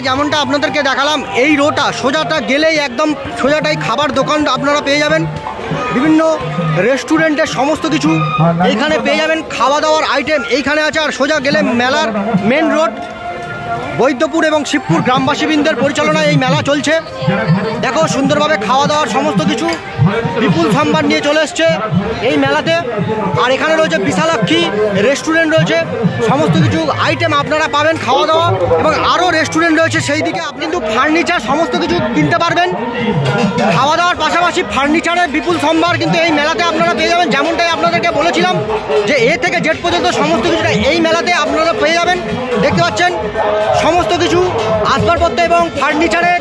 যেমনটা আপনাদেরকে দেখালাম, এই রোটা সোজাটা গেলেই একদম সোজাটাই খাবার দোকান আপনারা পেয়ে যাবেন। বিভিন্ন রেস্টুরেন্টের সমস্ত কিছু এইখানে পেয়ে যাবেন, খাওয়া দাওয়ার আইটেম এইখানে আছে। আর সোজা গেলে মেলার মেন রোড, বৈদ্যপুর এবং শিবপুর গ্রামবাসীবৃন্দের পরিচালনায় এই মেলা চলছে। দেখো সুন্দরভাবে খাওয়া দাওয়ার সমস্ত কিছু বিপুল সম্ভার নিয়ে চলে এসছে এই মেলাতে। আর এখানে রয়েছে বিশালাক্ষী রেস্টুরেন্ট রয়েছে, সমস্ত কিছু আইটেম আপনারা পাবেন খাওয়া দাওয়া। এবং আরও রেস্টুরেন্ট রয়েছে সেই দিকে, আপনি কিন্তু ফার্নিচার সমস্ত কিছু কিনতে পারবেন। খাওয়া দাওয়ার পাশাপাশি ফার্নিচারের বিপুল সম্ভার কিন্তু এই মেলাতে আপনারা পেয়ে যাবেন। যেমনটাই আপনাদেরকে বলেছিলাম যে এ থেকে জেড পর্যন্ত সমস্ত কিছুটা এই মেলাতে আপনারা পেয়ে যাবেন। দেখতে পাচ্ছেন সমস্ত কিছু আসবাবপত্র এবং ফার্নিচারের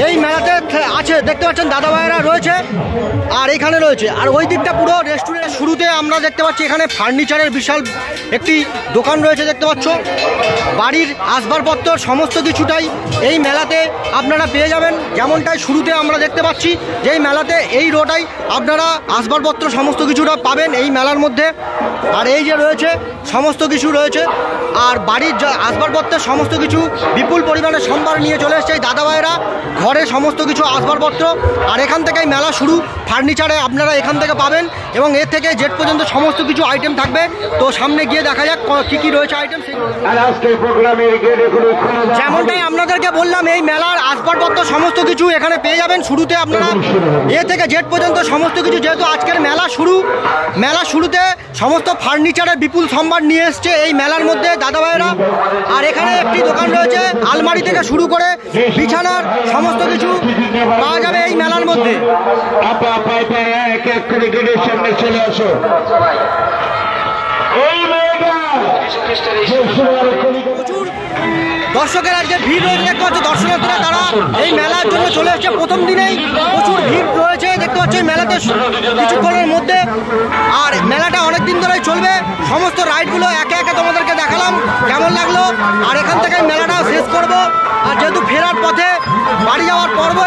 এই মেলাতে আছে, দেখতে পাচ্ছেন দাদা ভাইয়েরা রয়েছে। আর এখানে রয়েছে, আর ওই দিকটা পুরো রেস্টুরেন্টের শুরুতে আমরা দেখতে পাচ্ছি এখানে ফার্নিচারের বিশাল একটি দোকান রয়েছে দেখতে পাচ্ছ। বাড়ির আসবাবপত্র সমস্ত কিছুটাই এই মেলাতে আপনারা পেয়ে যাবেন। যেমনটাই শুরুতে আমরা দেখতে পাচ্ছি যে এই মেলাতে এই রোডাই আপনারা আসবাবপত্র সমস্ত কিছুটা পাবেন এই মেলার মধ্যে। আর এই যে রয়েছে সমস্ত কিছু রয়েছে, আর বাড়ির আসবাবপত্রের সমস্ত কিছু বিপুল পরিমাণে সম্ভার নিয়ে চলে এসছে এই দাদা ভাইয়েরা, ঘরে সমস্ত কিছু আসবাবপত্র। আর এখান থেকেই মেলা শুরু, ফার্নিচারে আপনারা এখান থেকে পাবেন এবং এর থেকে জেড পর্যন্ত সমস্ত কিছু আইটেম থাকবে। তো সামনে গিয়ে দেখা যাক কী কী রয়েছে আইটেম। যেমনটাই আপনাদেরকে বললাম, এই মেলার আসবাবপত্র সমস্ত কিছু এখানে পেয়ে যাবেন। শুরুতে আপনারা এ থেকে জেড পর্যন্ত সমস্ত কিছু, যেহেতু আজকের মেলা শুরুতে সমস্ত ফার্নিচারের বিপুল সম্ভার নিয়ে এসছে এই মেলার মধ্যে দাদাভাইরা। আর এখানে একটি দোকান রয়েছে, আলমারি থেকে শুরু করে বিছানার সমস্ত কিছু পাওয়া যাবে এই মেলার মধ্যে। প্রচুর দর্শকের আজকে ভিড় রয়েছে দেখতে পাচ্ছ। দর্শনার্থীরা তারা এই মেলার জন্য চলে এসছে। প্রথম দিনেই প্রচুর ভিড় রয়েছে দেখতে পাচ্ছ এই মেলাতে কিছুক্ষণের মধ্যে। আর মেলাটা অনেক দিন ধরেই চলবে। সমস্ত রাইডগুলো একে একে তোমাদেরকে দেখালাম, কেমন লাগলো। আর এখান থেকে মেলাটা শেষ করব। আর যেহেতু ফেরার পথে বাড়ি যাওয়ার পর্ব,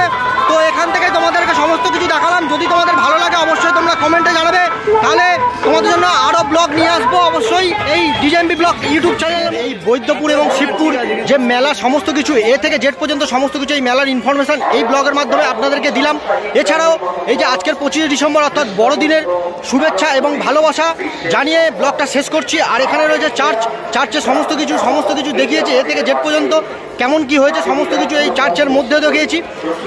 তো এখান থেকে তোমাদেরকে সমস্ত কিছু দেখালাম। যদি তোমাদের ভালো লাগে অবশ্যই তোমরা কমেন্টে জানাবে, তাহলে তোমাদের জন্য আরও ব্লগ নিয়ে আসবো অবশ্যই এই ডিজেএমবি ব্লগ ইউটিউব চ্যানেল। এই বৈদ্যপুর এবং শিবপুর যে মেলা সমস্ত কিছু এ থেকে জেড পর্যন্ত সমস্ত কিছু এই মেলার ইনফরমেশন এই ব্লগের মাধ্যমে আপনাদেরকে দিলাম। এছাড়াও এই যে আজকের 25 ডিসেম্বর অর্থাৎ বড়দিনের শুভেচ্ছা এবং ভালোবাসা জানিয়ে ব্লগটা শেষ করছি। আর এখানে রয়েছে চার্চে সমস্ত কিছু দেখিয়েছি এ থেকে জেড পর্যন্ত কেমন কি হয়েছে সমস্ত কিছু এই চার্চের মধ্যে দেখিয়েছি।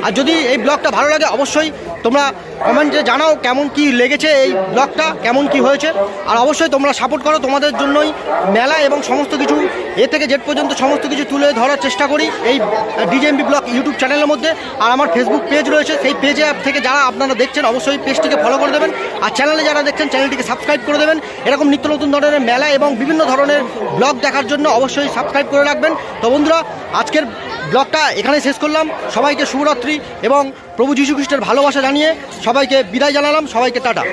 আর যদি এই ব্লগটা ভালো লাগে অবশ্যই তোমরা কমেন্টে জানাও কেমন কি লেগেছে, এই ব্লগটা কেমন কি হয়েছে। আর অবশ্যই তোমরা সাপোর্ট করো, তোমাদের জন্যই মেলা এবং সমস্ত কিছু এ থেকে জেড পর্যন্ত সমস্ত কিছু তুলে ধরার চেষ্টা করি এই ডিজেএমবি ব্লগ ইউটিউব চ্যানেলের মধ্যে। আর আমার ফেসবুক পেজ রয়েছে, সেই পেজে থেকে যারা আপনারা দেখছেন অবশ্যই পেজটিকে ফলো করে দেবেন। আর চ্যানেলে যারা দেখছেন চ্যানেলটিকে সাবস্ক্রাইব করে দেবেন। এরকম নিত্য নতুন ধরনের মেলা এবং বিভিন্ন ধরনের ব্লগ দেখার জন্য অবশ্যই সাবস্ক্রাইব করে রাখবেন। তো বন্ধুরা, আজকের ব্লগটা এখানে শেষ করলাম। সবাইকে শুভরাত্রি এবং প্রভু যীশু খ্রিস্টের ভালোবাসা জানিয়ে সবাইকে বিদায় জানালাম। সবাইকে টাটা।